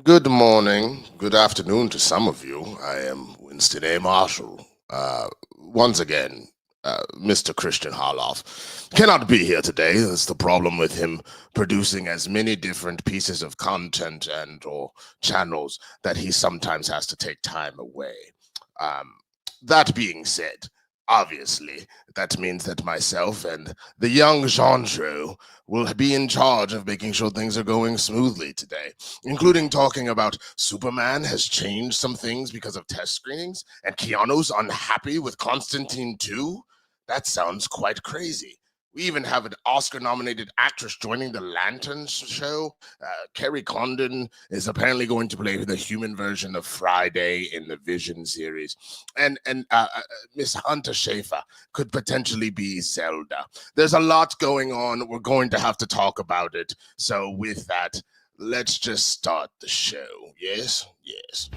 Good morning, good afternoon to some of you. I am Winston A. Marshall. Once again, Mr. Kristian Harloff cannot be here today. That's the problem with him producing as many different pieces of content and or channels that he sometimes has to take time away. Um, that being said, obviously, that means that myself and the young Jean will be in charge of making sure things are going smoothly today, including talking about Superman has changed some things because of test screenings, and Keanu's unhappy with Constantine too. That sounds quite crazy. We even have an Oscar-nominated actress joining the Lantern show. Kerry Condon is apparently going to play the human version of Friday in the Vision series, and Miss Hunter Schafer could potentially be Zelda. There's a lot going on. We're going to have to talk about it. So with that, let's just start the show. Yes? Yes.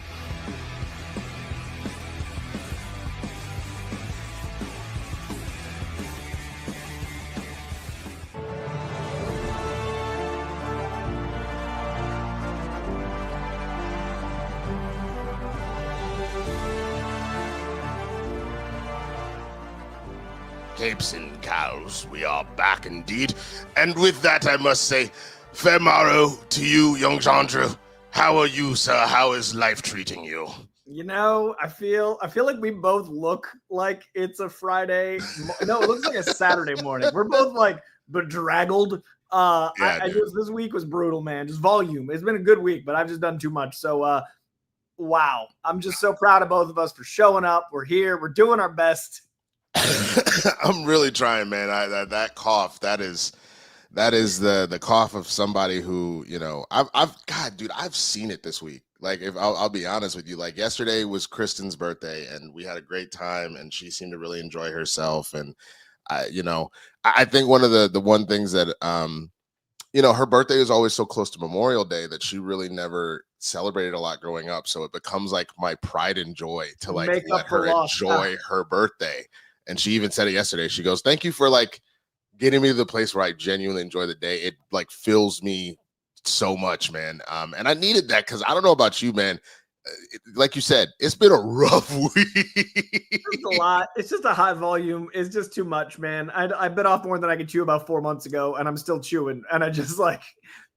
Capes and cows, we are back indeed. And with that, I must say, fair morrow to you, young Chandra. How are you, sir? How is life treating you? I feel like we both look like it's a Friday. No, it looks like a Saturday morning. We're both like bedraggled. I just this week was brutal, man. Just volume. It's been a good week, but I've just done too much. So wow. I'm just so proud of both of us for showing up. We're here. We're doing our best. I'm really trying, man. That cough, that is the cough of somebody who, I've God, dude, I've seen it this week. Like, if I'll be honest with you, like yesterday was Kristen's birthday, and we had a great time, and she seemed to really enjoy herself. And I think one of the one things that her birthday is always so close to Memorial Day that she really never celebrated a lot growing up. So it becomes like my pride and joy to like Make let up for her loss. enjoy her birthday. And she even said it yesterday. She goes, "Thank you for like getting me to the place where I genuinely enjoy the day. It like fills me so much, man." And I needed that because I don't know about you, man. Like you said, it's been a rough week. It's a lot. It's just a high volume. It's just too much, man. I bit off more than I could chew about 4 months ago, and I'm still chewing. And I just like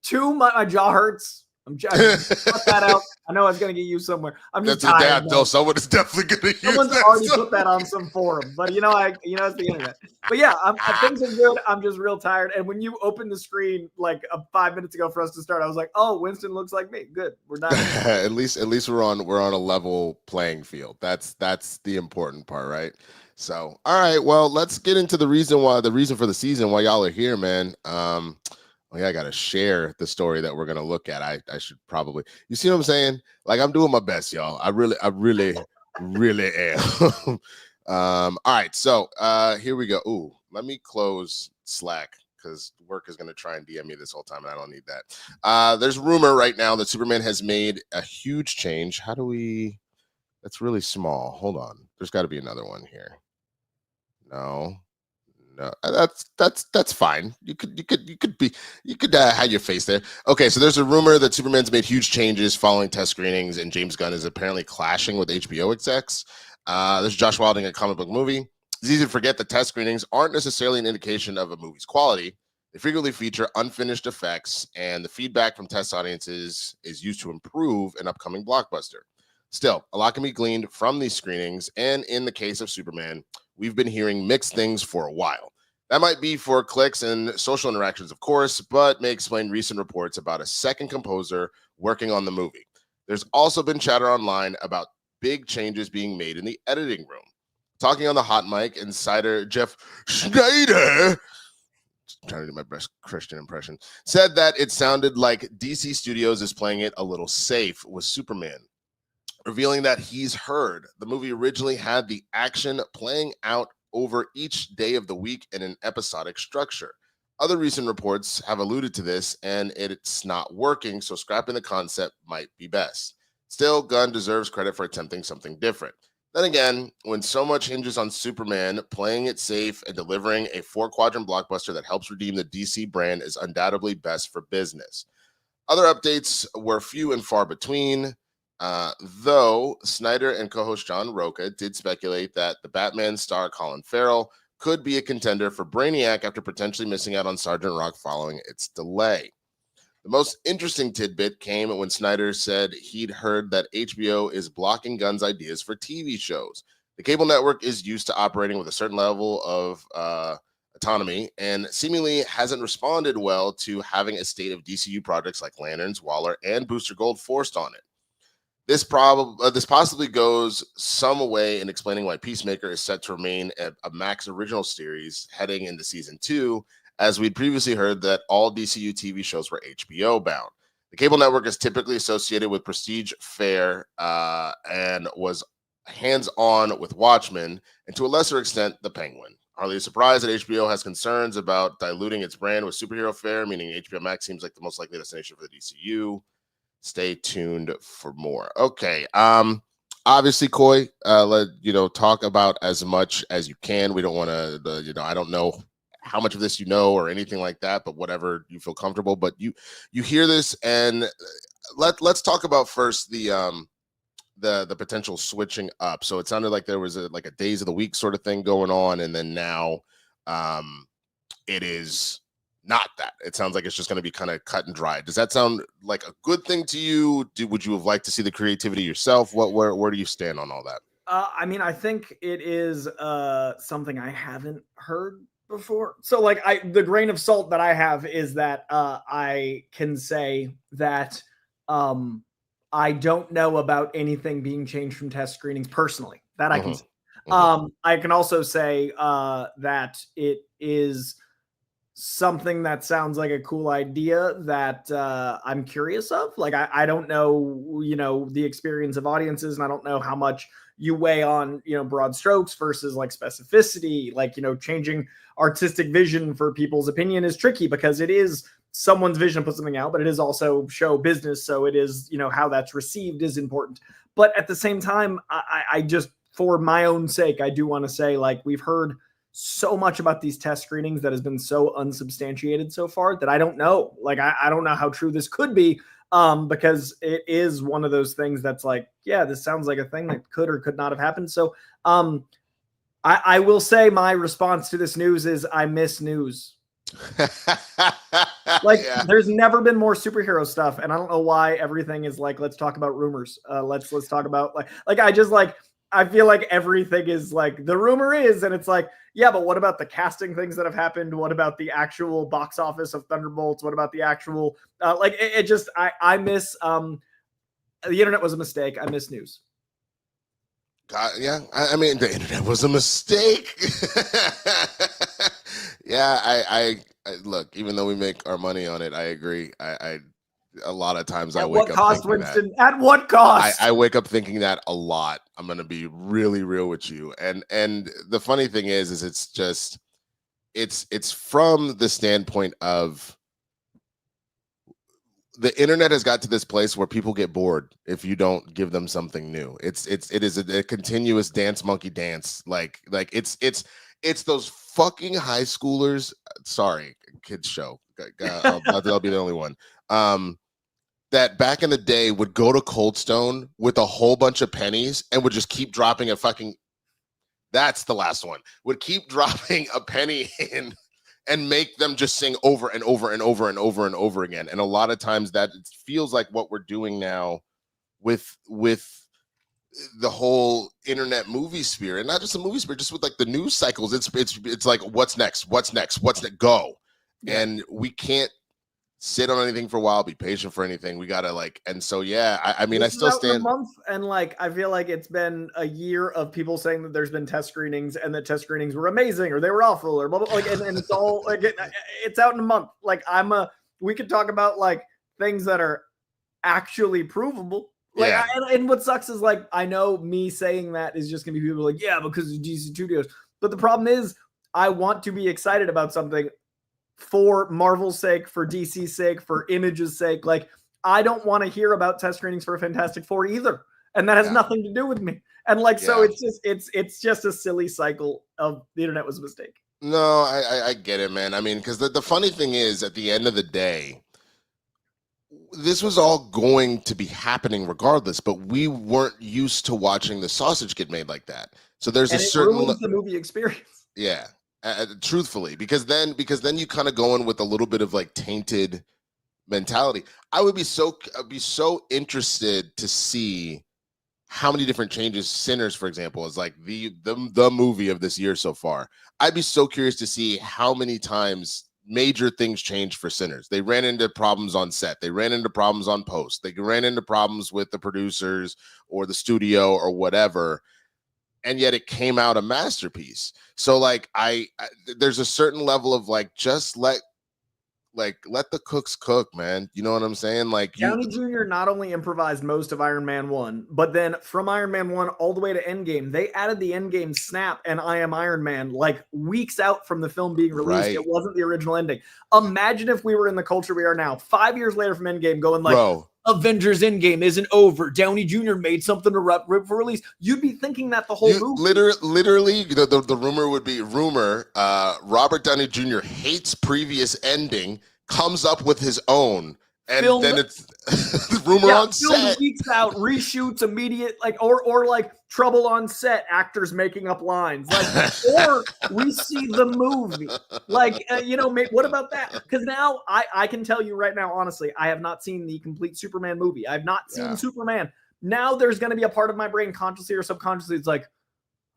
too much. My jaw hurts. I cut that out. I know it's gonna get used somewhere. I'm just That's tired. that though. Someone is definitely gonna use Someone's that. already put that on some forum, but it's the internet. But yeah, things are good. I'm just real tired. And when you opened the screen like 5 minutes ago for us to start, I was like, "Oh, Winston looks like me. Good, we're done." At least we're on a level playing field. That's the important part, right? So, all right, well, let's get into the reason for the season why y'all are here, man. Oh yeah, I gotta share the story that we're gonna look at. I should probably, you see what I'm saying? Like, I'm doing my best, y'all. I really am. All right, so here we go. Ooh, let me close Slack because work is gonna try and DM me this whole time, and I don't need that. There's rumor right now that Superman has made a huge change. How do we? That's really small. Hold on. There's got to be another one here. No. No, that's fine. You could hide your face there. Okay, so there's a rumor that Superman's made huge changes following test screenings, and James Gunn is apparently clashing with HBO execs. There's Josh Wilding, a comic book movie. It's easy to forget that test screenings aren't necessarily an indication of a movie's quality. They frequently feature unfinished effects, and the feedback from test audiences is used to improve an upcoming blockbuster. Still, a lot can be gleaned from these screenings, and in the case of Superman, we've been hearing mixed things for a while. That might be for clicks and social interactions, of course, but may explain recent reports about a second composer working on the movie. There's also been chatter online about big changes being made in the editing room. Talking on the hot mic, insider Jeff Schneider, trying to do my best Christian impression, said that it sounded like DC Studios is playing it a little safe with Superman, revealing that he's heard the movie originally had the action playing out over each day of the week in an episodic structure. Other recent reports have alluded to this, and it's not working, so scrapping the concept might be best. Still, Gunn deserves credit for attempting something different. Then again, when so much hinges on Superman, playing it safe and delivering a four-quadrant blockbuster that helps redeem the DC brand is undoubtedly best for business. Other updates were few and far between, though Snyder and co-host John Roca did speculate that the Batman star Colin Farrell could be a contender for Brainiac after potentially missing out on Sergeant Rock following its delay. The most interesting tidbit came when Snyder said he'd heard that HBO is blocking Gunn's ideas for TV shows. The cable network is used to operating with a certain level of autonomy and seemingly hasn't responded well to having a state of DCU projects like Lanterns, Waller, and Booster Gold forced on it. This possibly goes some way in explaining why Peacemaker is set to remain a Max original series heading into season 2, as we'd previously heard that all DCU TV shows were HBO bound. The cable network is typically associated with prestige fare and was hands-on with Watchmen, and to a lesser extent, The Penguin. Hardly a surprise that HBO has concerns about diluting its brand with superhero fare, meaning HBO Max seems like the most likely destination for the DCU. Stay tuned for more. Okay. Obviously, Coy, talk about as much as you can. We don't want to, I don't know how much of this you know or anything like that, but whatever you feel comfortable. But you hear this, and let's talk about first the potential switching up. So it sounded like there was a days of the week sort of thing going on, and then now it is not that. It sounds like it's just going to be kind of cut and dry. Does that sound like a good thing to you? Would you have liked to see the creativity yourself? Where do you stand on all that? I mean, I think it is something I haven't heard before. So the grain of salt that I have is that I can say that I don't know about anything being changed from test screenings personally. That I can say. I can also say that it is something that sounds like a cool idea that I'm curious of. I don't know, the experience of audiences, and I don't know how much you weigh on, broad strokes versus specificity. Changing artistic vision for people's opinion is tricky because it is someone's vision to put something out, but it is also show business. So it is, how that's received is important. But at the same time, I just, for my own sake, I do want to say, we've heard so much about these test screenings that has been so unsubstantiated so far that I don't know. I don't know how true this could be, because it is one of those things that's this sounds like a thing that could or could not have happened. So I will say my response to this news is I miss news. There's never been more superhero stuff, and I don't know why everything is let's talk about rumors. Let's talk about I feel like everything is the rumor is, and it's yeah, but what about the casting things that have happened? What about the actual box office of Thunderbolts? What about the actual I miss the internet was a mistake. I miss news. Yeah, I mean the internet was a mistake. Yeah, I look, even though we make our money on it, I agree. I a lot of times I wake up cost, Winston? At what cost? I wake up thinking that a lot. I'm gonna be really real with you. And the funny thing is it's just it's from the standpoint of the internet has got to this place where people get bored if you don't give them something new. It is a continuous dance monkey dance. It's those fucking high schoolers. Sorry, kids show. I'll be the only one. That back in the day would go to Cold Stone with a whole bunch of pennies and would just keep dropping a fucking. That's the last one. Would keep dropping a penny in and make them just sing over and over and over and over and over again. And a lot of times that feels like what we're doing now with the whole internet movie sphere, and not just the movie sphere, just with the news cycles. It's like what's next, go. Yeah. And we can't sit on anything for a while, be patient for anything. We gotta and so yeah, I mean, I still stand a month, and I feel like it's been a year of people saying that there's been test screenings and that test screenings were amazing or they were awful or blah, blah, and it's all it's out in a month. We could talk about things that are actually provable. And what sucks is I know me saying that is just gonna be people yeah, because of DC Studios. But the problem is I want to be excited about something for Marvel's sake, for DC's sake, for Image's sake. I don't want to hear about test screenings for Fantastic Four either. And that has nothing to do with me. And so it's just a silly cycle of the internet was a mistake. No, I get it, man. I mean, because the funny thing is, at the end of the day, this was all going to be happening regardless, but we weren't used to watching the sausage get made like that. So there's and a it certain ruins the movie experience. Yeah, truthfully, because then you kind of go in with a little bit of like tainted mentality. I'd be so interested to see how many different changes. Sinners, for example, is like the movie of this year so far. I'd be so curious to see how many times major things changed for Sinners. They ran into problems on set. They ran into problems on post. They ran into problems with the producers or the studio or whatever. And yet it came out a masterpiece. So like there's a certain level of like, just let the cooks cook, man. You know what I'm saying? Like Downey Jr. not only improvised most of Iron Man 1, but then from Iron Man 1 all the way to Endgame, they added the Endgame snap and I Am Iron Man like weeks out from the film being released. Right. It wasn't the original ending. Imagine if we were in the culture we are now, 5 years later from Endgame, going like, bro, Avengers Endgame isn't over. Downey Jr. made something to rip for release. You'd be thinking that the whole movie. Literally, the rumor would be Robert Downey Jr. hates previous ending, comes up with his own, and filmed, then it's rumor on set. Weeks out, reshoots immediate, like or like trouble on set, actors making up lines, like, or we see the movie, like what about that? Because now I can tell you right now, honestly, I have not seen the complete Superman movie. I've not seen Superman. Now there's going to be a part of my brain, consciously or subconsciously, it's like,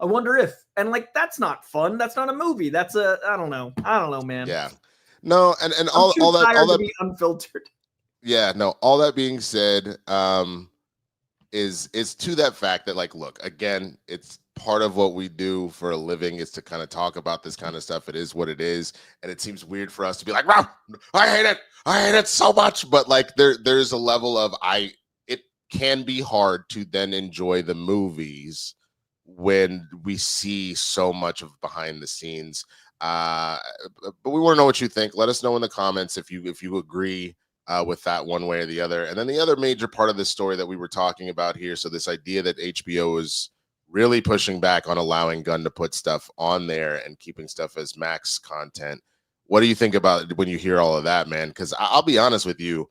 I wonder if, and like that's not fun. That's not a movie. That's I don't know, man. Yeah. No, and all that to be unfiltered. Yeah, no, all that being said, is to that fact that, like, look, again, it's part of what we do for a living is to kind of talk about this kind of stuff. It is what it is, and it seems weird for us to be like, wow, I hate it so much. But like there's a level of it can be hard to then enjoy the movies when we see so much of behind the scenes. But we want to know what you think. Let us know in the comments if you agree with that one way or the other. And then the other major part of this story that we were talking about here, so this idea that HBO is really pushing back on allowing Gunn to put stuff on there and keeping stuff as max content. What do you think about it when you hear all of that, man? Because I'll be honest with you,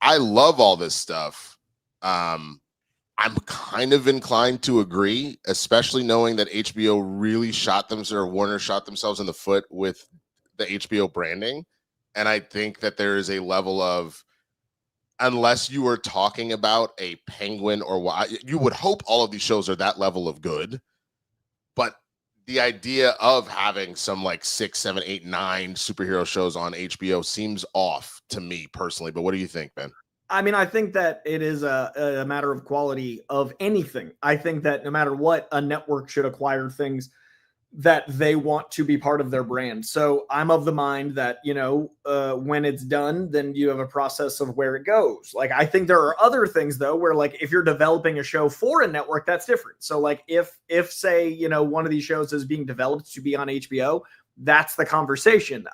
I love all this stuff. I'm kind of inclined to agree, especially knowing that HBO really Warner shot themselves in the foot with the HBO branding. And I think that there is a level of, unless you are talking about a Penguin or you would hope all of these shows are that level of good. But the idea of having some like 6, 7, 8, 9 superhero shows on HBO seems off to me personally. But what do you think, Ben? I mean, I think that it is a matter of quality of anything. I think that no matter what, a network should acquire things that they want to be part of their brand. So I'm of the mind that, when it's done, then you have a process of where it goes. Like, I think there are other things, though, where like if you're developing a show for a network, that's different. So like if say, one of these shows is being developed to be on HBO, that's the conversation.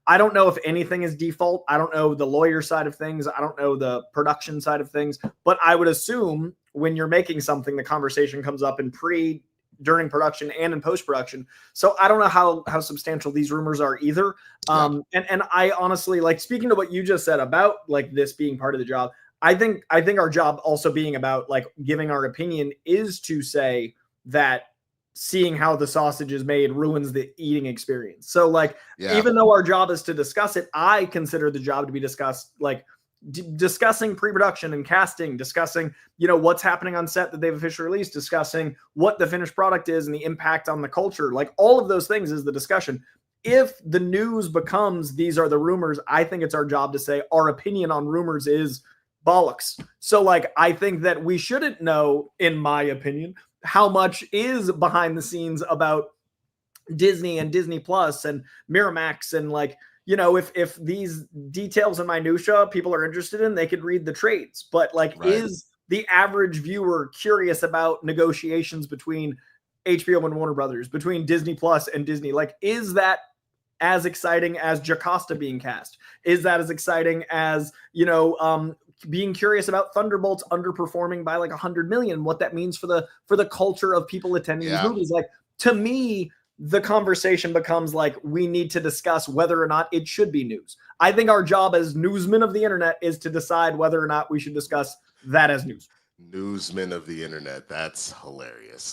I don't know if anything is default. I don't know the lawyer side of things. I don't know the production side of things, but I would assume when you're making something, the conversation comes up in during production and in post-production. So I don't know how substantial these rumors are either. And I honestly, like, speaking to what you just said about like this being part of the job, I think our job also being about like giving our opinion is to say that seeing how the sausage is made ruins the eating experience. So like, even though our job is to discuss it, I consider the job to be discussed, like discussing pre-production and casting, discussing, what's happening on set that they've officially released, discussing what the finished product is and the impact on the culture. Like all of those things is the discussion. If the news becomes, these are the rumors, I think it's our job to say our opinion on rumors is bollocks. So like, I think that we shouldn't know, in my opinion, how much is behind the scenes about Disney and Disney Plus and Miramax. And like, if these details and minutia people are interested in, they could read the trades. But like, is the average viewer curious about negotiations between HBO and Warner Brothers, between Disney Plus and Disney? Like, is that as exciting as Jocasta being cast? Is that as exciting as, being curious about Thunderbolts underperforming by like 100 million, what that means for the culture of people attending these movies? Like, to me, the conversation becomes like, we need to discuss whether or not it should be news. I think our job as newsmen of the internet is to decide whether or not we should discuss that as news. Newsmen of the internet. That's hilarious.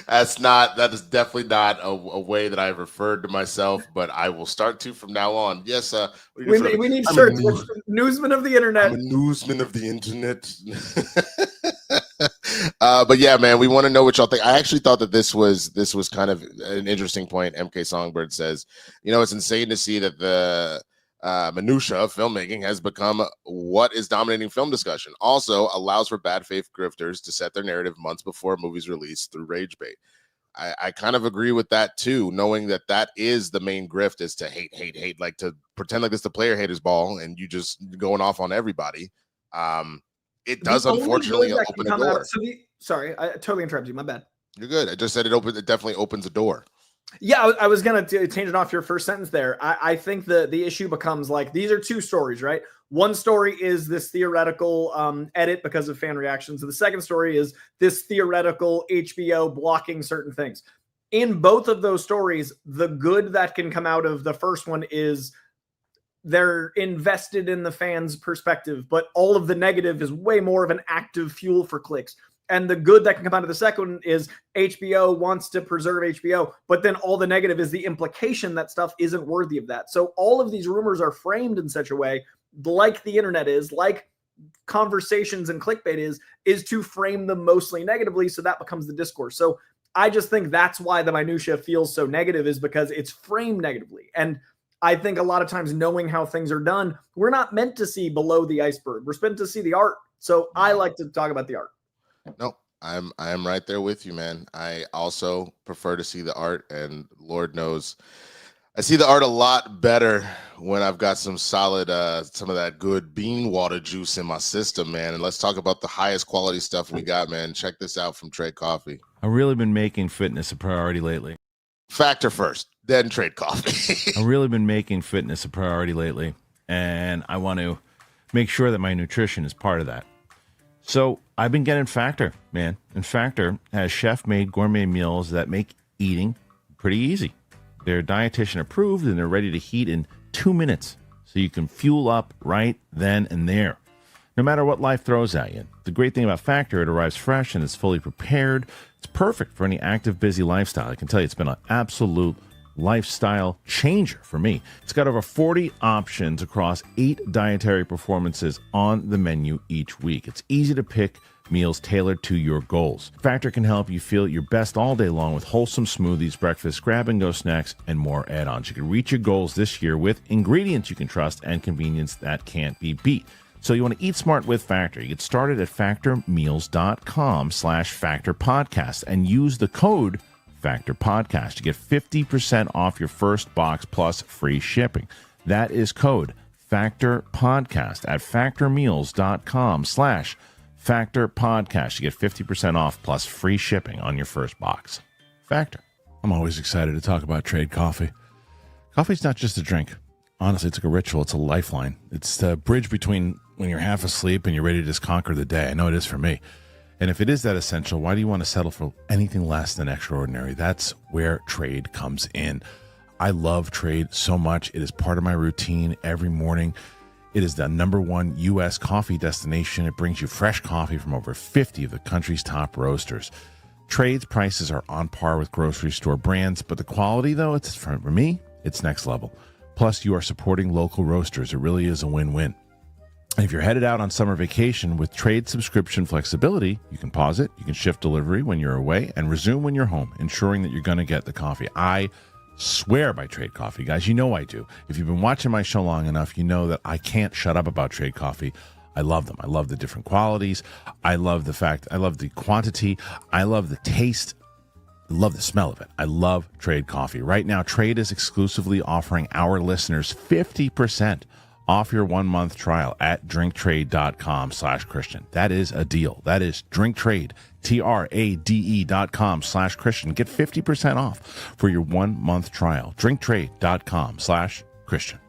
That is definitely not a way that I've referred to myself, but I will start to from now on. Yes, we need shirts. Newsmen of the internet. I'm a newsman of the internet. But yeah, man, we want to know what y'all think. I actually thought that this was kind of an interesting point. MK Songbird says, it's insane to see that the minutia of filmmaking has become what is dominating film discussion. Also allows for bad faith grifters to set their narrative months before a movie's release through rage bait. I kind of agree with that too, knowing that is the main grift, is to hate, like to pretend like it's the player haters ball and you just going off on everybody. It does unfortunately open a door. Sorry, I totally interrupted you. My bad. You're good. I just said it definitely opens a door. Yeah, I was going to change it off your first sentence there. I think the issue becomes like, these are two stories, right? One story is this theoretical edit because of fan reactions. And the second story is this theoretical HBO blocking certain things. In both of those stories, the good that can come out of the first one is they're invested in the fans' perspective, but all of the negative is way more of an active fuel for clicks. And the good that can come out of the second one is HBO wants to preserve HBO, but then all the negative is the implication that stuff isn't worthy of that. So all of these rumors are framed in such a way, like the internet is, like conversations and clickbait is to frame them mostly negatively. So that becomes the discourse. So I just think that's why the minutia feels so negative, is because it's framed negatively. And I think a lot of times, knowing how things are done, we're not meant to see below the iceberg. We're meant to see the art. So I like to talk about the art. No, I am right there with you, man. I also prefer to see the art, and Lord knows I see the art a lot better when I've got some solid, some of that good bean water juice in my system, man. And let's talk about the highest quality stuff we got, man. Check this out from Trade Coffee. I've really been making fitness a priority lately. Factor first, then Trade Coffee. I've really been making fitness a priority lately, and I want to make sure that my nutrition is part of that. So I've been getting Factor, man. And Factor has chef-made gourmet meals that make eating pretty easy. They're dietitian approved, and they're ready to heat in 2 minutes, so you can fuel up right then and there, no matter what life throws at you. The great thing about Factor, it arrives fresh and it's fully prepared. It's perfect for any active, busy lifestyle. I can tell you it's been an absolute lifestyle changer for me. It's got over 40 options across 8 dietary performances on the menu each week. It's easy to pick meals tailored to your goals. Factor can help you feel your best all day long with wholesome smoothies, breakfast, grab-and-go snacks, and more add-ons. You can reach your goals this year with ingredients you can trust and convenience that can't be beat. So you want to eat smart with Factor. You get started at factormeals.com/factorpodcast and use the code Factor Podcast to get 50% off your first box plus free shipping. That is code Factor Podcast at factormeals.com/Factor Podcast to get 50% off plus free shipping on your first box. Factor. I'm always excited to talk about Trade Coffee. Coffee's not just a drink. Honestly, it's like a ritual. It's a lifeline. It's the bridge between when you're half asleep and you're ready to just conquer the day. I know it is for me. And if it is that essential, why do you want to settle for anything less than extraordinary? That's where Trade comes in. I love Trade so much. It is part of my routine every morning. It is the #1 U.S. coffee destination. It brings you fresh coffee from over 50 of the country's top roasters. Trade's prices are on par with grocery store brands, but the quality, though, it's for me, it's next level. Plus, you are supporting local roasters. It really is a win-win. And if you're headed out on summer vacation with Trade subscription flexibility, you can pause it, you can shift delivery when you're away, and resume when you're home, ensuring that you're going to get the coffee. I swear by Trade Coffee, guys. You know I do. If you've been watching my show long enough, you know that I can't shut up about Trade Coffee. I love them. I love the different qualities. I love the quantity. I love the taste. I love the smell of it. I love Trade Coffee. Right now, Trade is exclusively offering our listeners 50% off your 1-month trial at drinktrade.com/Christian. That is a deal. That is drinktrade, TRADE.com/Christian. Get 50% off for your 1-month trial. drinktrade.com/Christian.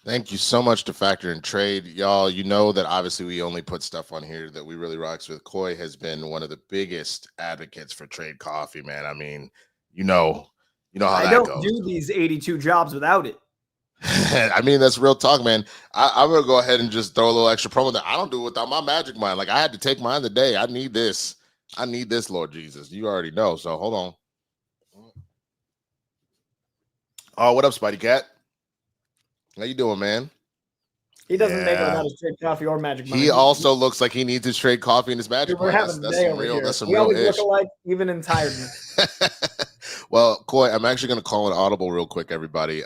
Thank you so much to Factor and Trade. Y'all, you know that obviously we only put stuff on here that we really rocks with. Coy has been one of the biggest advocates for Trade Coffee, man. I mean, you know how I that don't goes. do these 82 jobs without it. I mean, that's real talk, man. I'm going to go ahead and just throw a little extra promo that I don't do without my magic mind. Like, I had to take mine today. I need this. Lord Jesus. You already know. So hold on. Oh, what up, Spidey Cat? How you doing, man? He doesn't make it without his trade coffee or magic mind. He also looks like he needs his trade coffee and his magic mind. That's some real. That's some real ish. Look alike, even in tiredness. Well, Coy, I'm actually going to call an audible real quick, everybody.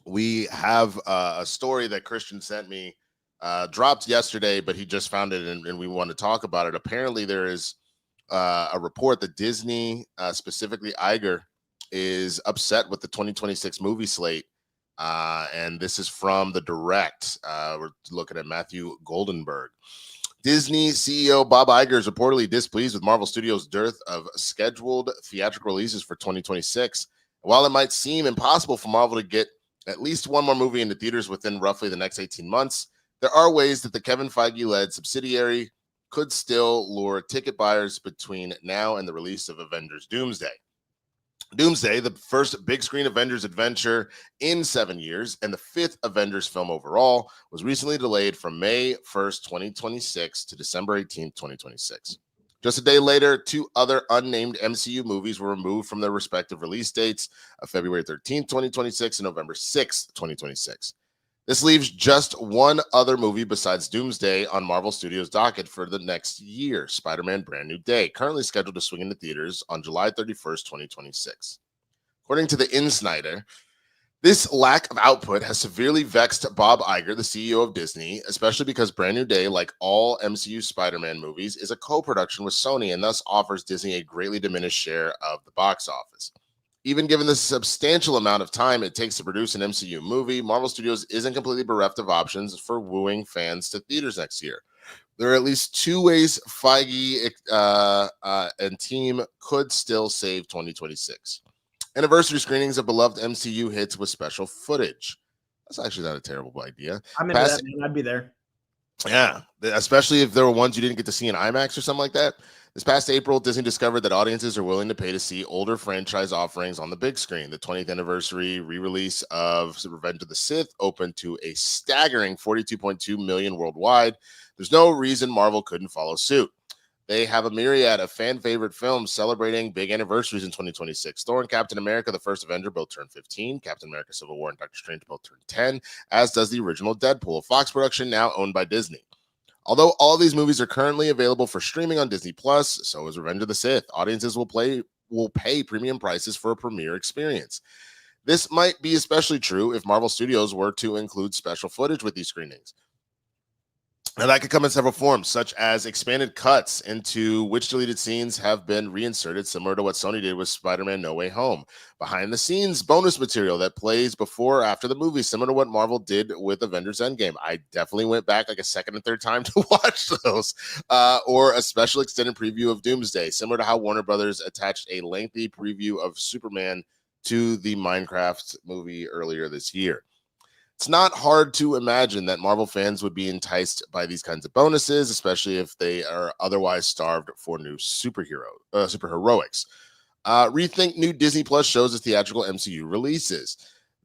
We have a story that Kristian sent me, dropped yesterday, but he just found it, and we want to talk about it. Apparently, there is a report that Disney, specifically Iger, is upset with the 2026 movie slate. And this is from the Direct. We're looking at Matthew Goldenberg. Disney CEO Bob Iger is reportedly displeased with Marvel Studios' dearth of scheduled theatrical releases for 2026. While it might seem impossible for Marvel to get at least one more movie into theaters within roughly the next 18 months, there are ways that the Kevin Feige-led subsidiary could still lure ticket buyers between now and the release of Avengers Doomsday. Doomsday, the first big screen Avengers adventure in 7 years and the fifth Avengers film overall, was recently delayed from May 1st, 2026 to December 18th, 2026. Just a day later, two other unnamed MCU movies were removed from their respective release dates of February 13th, 2026 and November 6th, 2026. This leaves just one other movie besides Doomsday on Marvel Studios' docket for the next year, Spider-Man Brand New Day, currently scheduled to swing into theaters on July 31st, 2026. According to the Insider, this lack of output has severely vexed Bob Iger, the CEO of Disney, especially because Brand New Day, like all MCU Spider-Man movies, is a co-production with Sony and thus offers Disney a greatly diminished share of the box office. Even given the substantial amount of time it takes to produce an MCU movie, Marvel Studios isn't completely bereft of options for wooing fans to theaters next year. There are at least two ways Feige and team could still save 2026. Anniversary screenings of beloved MCU hits with special footage. That's actually not a terrible idea. I'm into that, man. I'd be there. Yeah, especially if there were ones you didn't get to see in IMAX or something like that. This past April, Disney discovered that audiences are willing to pay to see older franchise offerings on the big screen. The 20th anniversary re-release of Revenge of the Sith opened to a staggering 42.2 million worldwide. There's no reason Marvel couldn't follow suit. They have a myriad of fan-favorite films celebrating big anniversaries in 2026. Thor and Captain America, the first Avenger, both turned 15. Captain America Civil War and Doctor Strange both turned 10, as does the original Deadpool, a Fox production now owned by Disney. Although all these movies are currently available for streaming on Disney+, so is Revenge of the Sith. Audiences will pay premium prices for a premiere experience. This might be especially true if Marvel Studios were to include special footage with these screenings. And that could come in several forms, such as expanded cuts into which deleted scenes have been reinserted, similar to what Sony did with Spider-Man No Way Home. Behind-the-scenes bonus material that plays before or after the movie, similar to what Marvel did with Avengers Endgame. I definitely went back like a second and third time to watch those. Or a special extended preview of Doomsday, similar to how Warner Brothers attached a lengthy preview of Superman to the Minecraft movie earlier this year. It's not hard to imagine that Marvel fans would be enticed by these kinds of bonuses, especially if they are otherwise starved for new superheroics. Rethink new Disney Plus shows as theatrical MCU releases.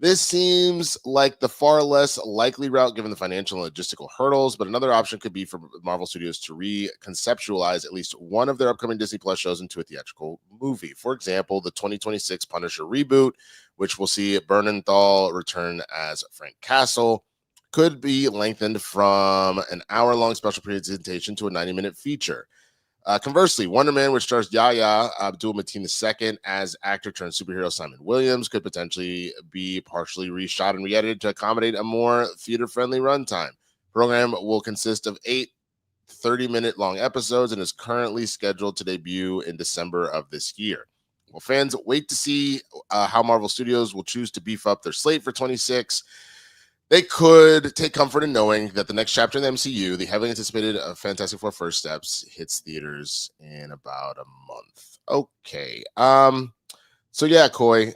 This seems like the far less likely route given the financial and logistical hurdles, but another option could be for Marvel Studios to reconceptualize at least one of their upcoming Disney Plus shows into a theatrical movie. For example, the 2026 Punisher reboot, which will see Bernenthal return as Frank Castle, could be lengthened from an hour-long special presentation to a 90-minute feature. Conversely, Wonder Man, which stars Yahya Abdul-Mateen II as actor turned superhero Simon Williams, could potentially be partially reshot and re-edited to accommodate a more theater-friendly runtime. The program will consist of 8 30-minute long episodes and is currently scheduled to debut in December of this year. Well, fans wait to see how Marvel Studios will choose to beef up their slate for 26. They could take comfort in knowing that the next chapter in the MCU, the heavily anticipated Fantastic Four First Steps, hits theaters in about a month. Okay. So yeah, Coy,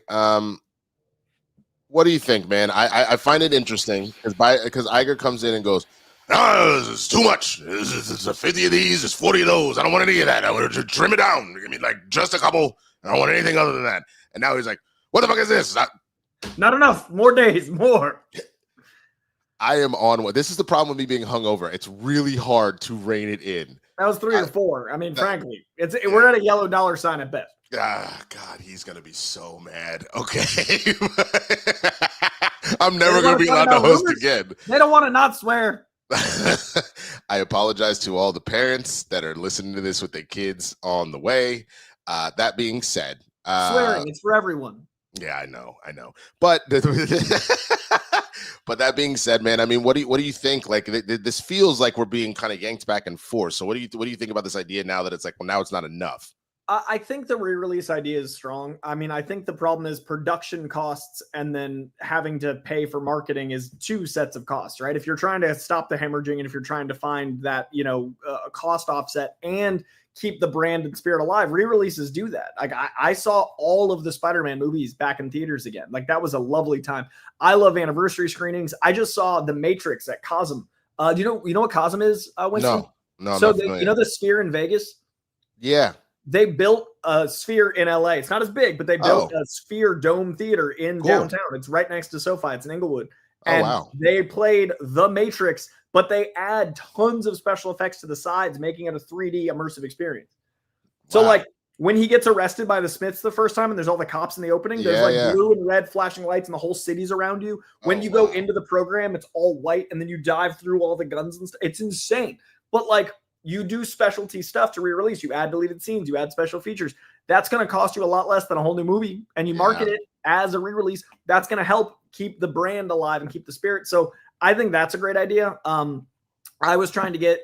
What do you think, man? I find it interesting because Iger comes in and goes, "No, this is too much. It's a 50 of these, it's 40 of those. I don't want any of that. I want to trim it down. Give me like just a couple. I don't want anything other than that." And now he's like, "What the fuck is this?" Not enough. More days. More. I am on what this is the problem with me being hungover. It's really hard to rein it in. That was 3 or 4. I mean, frankly, we're at a yellow dollar sign at best. Ah, God, he's gonna be so mad. Okay, I'm never gonna be allowed to host again. They don't want to not swear. I apologize to all the parents that are listening to this with their kids on the way. That being said, swearing, it's for everyone. Yeah, I know. But but that being said, man, I mean, what do you think? Like, this feels like we're being kind of yanked back and forth. So what do you think about this idea now that it's like, well, now it's not enough? I think the re-release idea is strong. I mean, I think the problem is production costs and then having to pay for marketing is 2 sets of costs, right? If you're trying to stop the hemorrhaging and if you're trying to find that, cost offset and keep the brand and spirit alive, re-releases do that. Like I saw all of the Spider-Man movies back in theaters again. Like that was a lovely time. I love anniversary screenings. I just saw The Matrix at Cosm. Do you know what Cosm is, Winston? No. So the Sphere in Vegas? Yeah. They built a Sphere in LA. It's not as big, but they built a Sphere Dome Theater in downtown. It's right next to SoFi. It's in Inglewood. And they played The Matrix, but they add tons of special effects to the sides, making it a 3D immersive experience. So like when he gets arrested by the Smiths the first time and there's all the cops in the opening, there's blue and red flashing lights and the whole city's around you. When you go into the program, it's all white and then you dive through all the guns and stuff. It's insane. But like, you do specialty stuff to re-release. You add deleted scenes. You add special features. That's going to cost you a lot less than a whole new movie. And you market it as a re-release. That's going to help keep the brand alive and keep the spirit. So I think that's a great idea. I was trying to get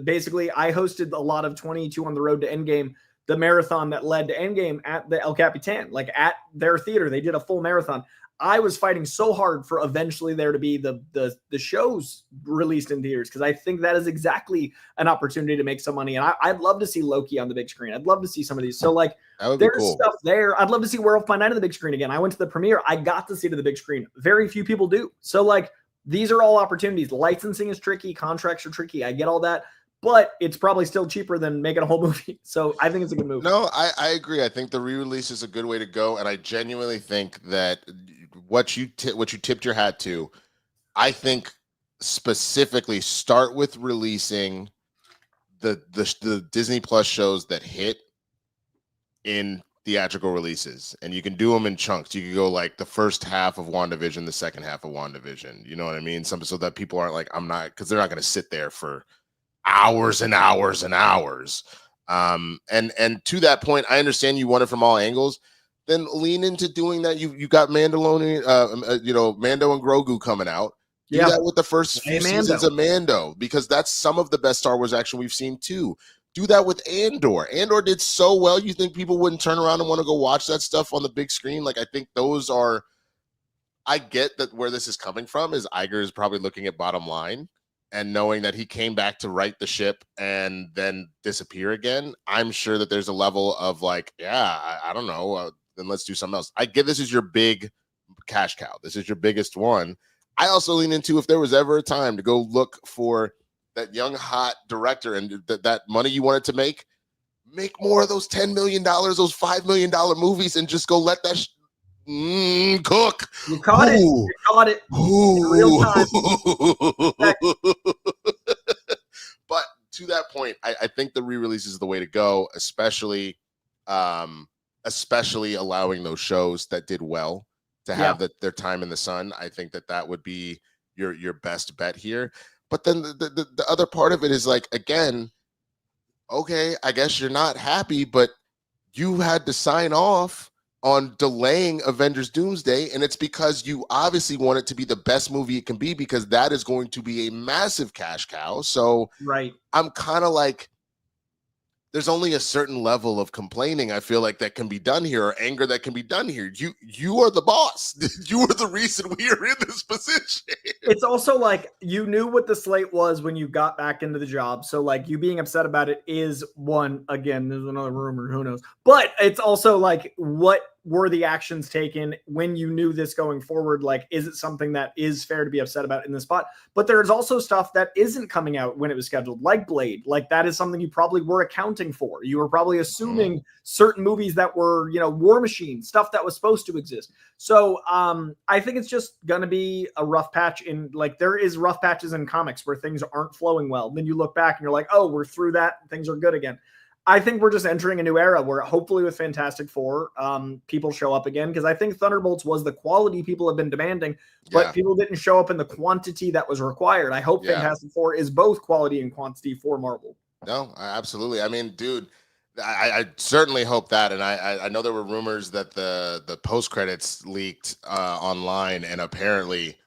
basically I hosted a lot of 22 on the road to Endgame, the marathon that led to Endgame at the El Capitan, like at their theater. They did a full marathon. I was fighting so hard for eventually there to be the shows released in theaters because I think that is exactly an opportunity to make some money. And I'd love to see Loki on the big screen. I'd love to see some of these. So like there's stuff there. I'd love to see Werewolf by Night on the big screen again. I went to the premiere. I got to see it at the big screen. Very few people do. So like these are all opportunities. Licensing is tricky. Contracts are tricky. I get all that. But it's probably still cheaper than making a whole movie. So I think it's a good move. No, I agree. I think the re-release is a good way to go. And I genuinely think that what you tipped your hat to, I think specifically start with releasing the Disney Plus shows that hit in theatrical releases. And you can do them in chunks. You can go like the first half of WandaVision, the second half of WandaVision. You know what I mean? So that people aren't like, because they're not going to sit there for hours and hours and hours. And to that point, I understand you want it from all angles. Then lean into doing that. You got Mandalorian, Mando and Grogu coming out. Do that with the first few seasons of Mando, because that's some of the best Star Wars action we've seen too. Do that with Andor. Andor did so well. You think people wouldn't turn around and want to go watch that stuff on the big screen? Like, I think those are. I get that where this is coming from is Iger is probably looking at bottom line and knowing that he came back to right the ship and then disappear again. I'm sure that there's a level of like, I don't know. Then let's do something else. I get this is your big cash cow. This is your biggest one. I also lean into if there was ever a time to go look for that young hot director and that money you wanted to make more of those $10 million, those $5 million movies, and just go let that cook. You caught it. You caught it in real time. But to that point, I think the re-release is the way to go, especially allowing those shows that did well to have their time in the sun. I think that would be your best bet here. But then the other part of it is like, again, okay, I guess you're not happy, but you had to sign off on delaying Avengers Doomsday, and it's because you obviously want it to be the best movie it can be, because that is going to be a massive cash cow. So right, I'm kind of like, there's only a certain level of complaining I feel like that can be done here, or anger that can be done here. You are the boss. You are the reason we are in this position. It's also like you knew what the slate was when you got back into the job. So like you being upset about it is one, again, there's another rumor, who knows. But it's also like what were the actions taken when you knew this going forward? Like, is it something that is fair to be upset about in the spot? But there's also stuff that isn't coming out when it was scheduled, like Blade. Like, that is something you probably were accounting for. You were probably assuming certain movies that were, War Machine, stuff that was supposed to exist. So I think it's just going to be a rough patch there is rough patches in comics where things aren't flowing well. Then you look back and you're like, oh, we're through that. Things are good again. I think we're just entering a new era where hopefully with Fantastic Four, people show up again, because I think Thunderbolts was the quality people have been demanding, but people didn't show up in the quantity that was required. I hope Fantastic Four is both quality and quantity for Marvel. No, absolutely. I mean, dude, I certainly hope that. And I know there were rumors that the post credits leaked online, and apparently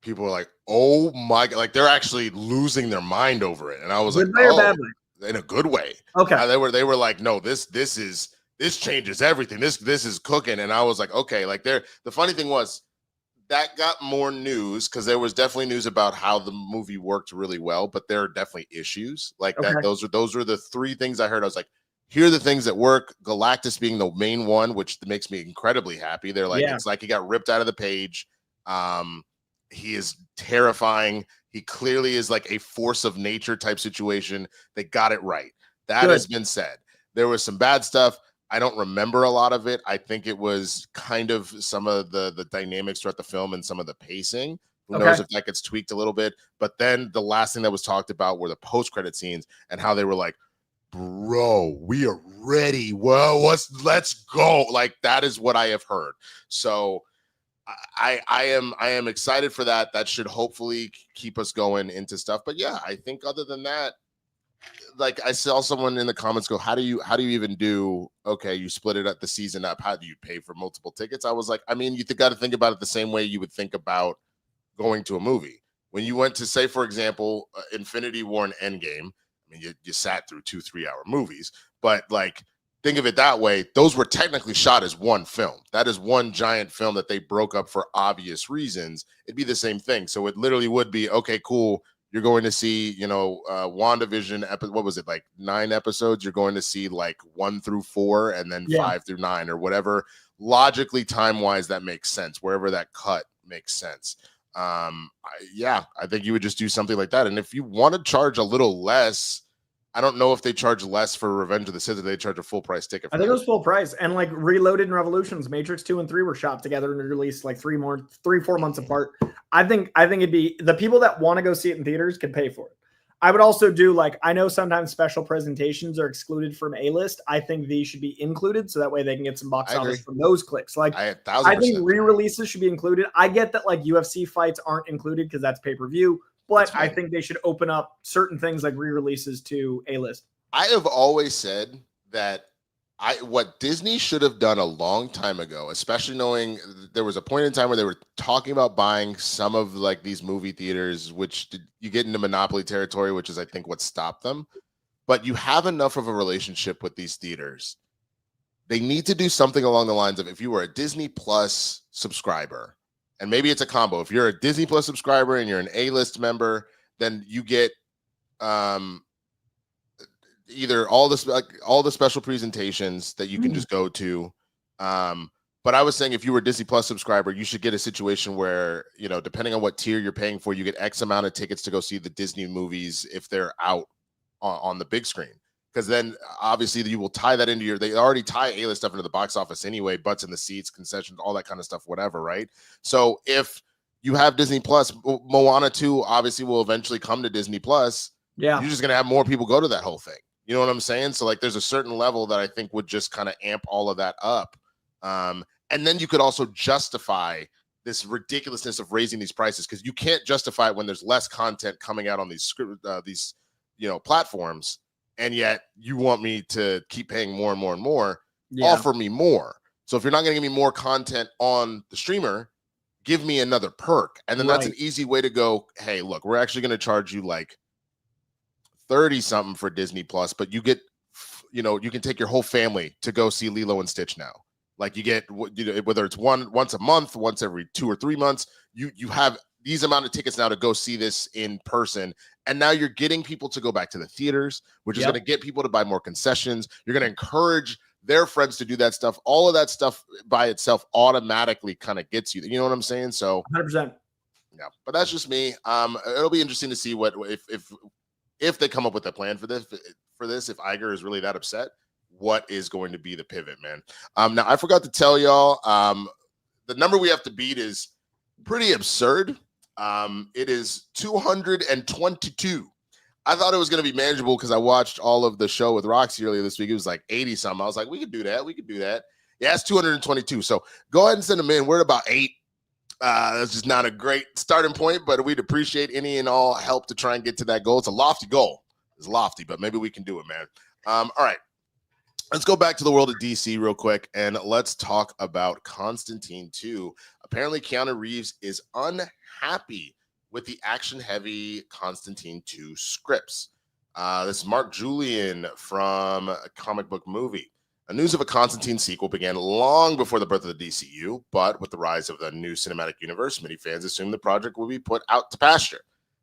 people were like, oh my God, like they're actually losing their mind over it. And I was like, badly? In a good way. Okay. They were like, no, this changes everything. This is cooking. And I was like, okay, like the funny thing was that got more news because there was definitely news about how the movie worked really well, but there are definitely issues like that. Those were the three things I heard. I was like, here are the things that work. Galactus being the main one, which makes me incredibly happy. They're like, it's like he got ripped out of the page. He is terrifying. He clearly is like a force of nature type situation. They got it right. That has been said. There was some bad stuff. I don't remember a lot of it. I think it was kind of some of the dynamics throughout the film and some of the pacing. Who knows if that gets tweaked a little bit. But then the last thing that was talked about were the post-credit scenes and how they were like, bro, we are ready. Well, let's go. Like, that is what I have heard. So I am excited for that. That should hopefully keep us going into stuff. But yeah, I think other than that, like I saw someone in the comments go, how do you even do, okay, you split it at the season up. How do you pay for multiple tickets? I was like, I mean, you got to think about it the same way you would think about going to a movie. When you went to, say, for example, Infinity War and Endgame, I mean, you sat through 2-3 hour movies, but like, think of it that way. Those were technically shot as one film. That is one giant film that they broke up for obvious reasons. It'd be the same thing. So it literally would be, okay, cool. You're going to see, WandaVision, what was it, like 9 episodes? You're going to see like 1 through 4 and then 5 through 9 or whatever. Logically, time-wise, that makes sense. Wherever that cut makes sense. I think you would just do something like that. And if you want to charge a little less, I don't know if they charge less for Revenge of the Sith or they charge a full price ticket. I think it was full price. And like Reloaded and Revolutions, Matrix 2 and 3 were shot together and released like 3-4 months apart. I think it'd be the people that want to go see it in theaters can pay for it. I would also do like, I know sometimes special presentations are excluded from A-list. I think these should be included so that way they can get some box office from those clicks. Like, I think re-releases should be included. I get that like UFC fights aren't included because that's pay-per-view. But I think they should open up certain things like re-releases to A-list. I have always said that what Disney should have done a long time ago, especially knowing there was a point in time where they were talking about buying some of like these movie theaters, which you get into monopoly territory, which is I think what stopped them. But you have enough of a relationship with these theaters. They need to do something along the lines of, if you were a Disney Plus subscriber, and maybe it's a combo. If you're a Disney Plus subscriber and you're an A-list member, then you get either all the special presentations that you can just go to. But I was saying, if you were a Disney Plus subscriber, you should get a situation where, depending on what tier you're paying for, you get X amount of tickets to go see the Disney movies if they're out on the big screen. Because then obviously you will tie that into they already tie A-list stuff into the box office anyway, butts in the seats, concessions, all that kind of stuff, whatever, right? So if you have Disney Plus, Moana 2 obviously will eventually come to Disney Plus. Yeah. You're just going to have more people go to that whole thing. You know what I'm saying? So like there's a certain level that I think would just kind of amp all of that up. And then you could also justify this ridiculousness of raising these prices, because you can't justify it when there's less content coming out on these platforms. And yet you want me to keep paying more and more and more. Offer me more. So if you're not going to give me more content on the streamer, give me another perk. And then that's an easy way to go, hey, look, we're actually going to charge you like 30 something for Disney Plus, but you get, you can take your whole family to go see Lilo and Stitch now. Like you get, whether it's once a month, once every 2 or 3 months, you have these amount of tickets now to go see this in person. And now you're getting people to go back to the theaters, which is going to get people to buy more concessions. You're going to encourage their friends to do that stuff. All of that stuff by itself automatically kind of gets you. You know what I'm saying? So 100%. Yeah, but that's just me. It'll be interesting to see what if they come up with a plan for this. If Iger is really that upset, what is going to be the pivot, man? Now I forgot to tell y'all. The number we have to beat is pretty absurd. It is 222. I thought it was going to be manageable because I watched all of the show with Roxy earlier this week. It was like 80 something. I was like, we could do that. Yeah, it's 222. So go ahead and send them in. We're at about 8. That's just not a great starting point, but we'd appreciate any and all help to try and get to that goal. It's a lofty goal. It's lofty, but maybe we can do it, man. All right. Let's go back to the world of DC real quick, and let's talk about Constantine 2. Apparently, Keanu Reeves is unhappy with the action-heavy Constantine 2 scripts. This is Mark Julian from a Comic Book Movie. The news of a Constantine sequel began long before the birth of the DCU, but with the rise of the new cinematic universe, many fans assumed the project would be put out to pasture.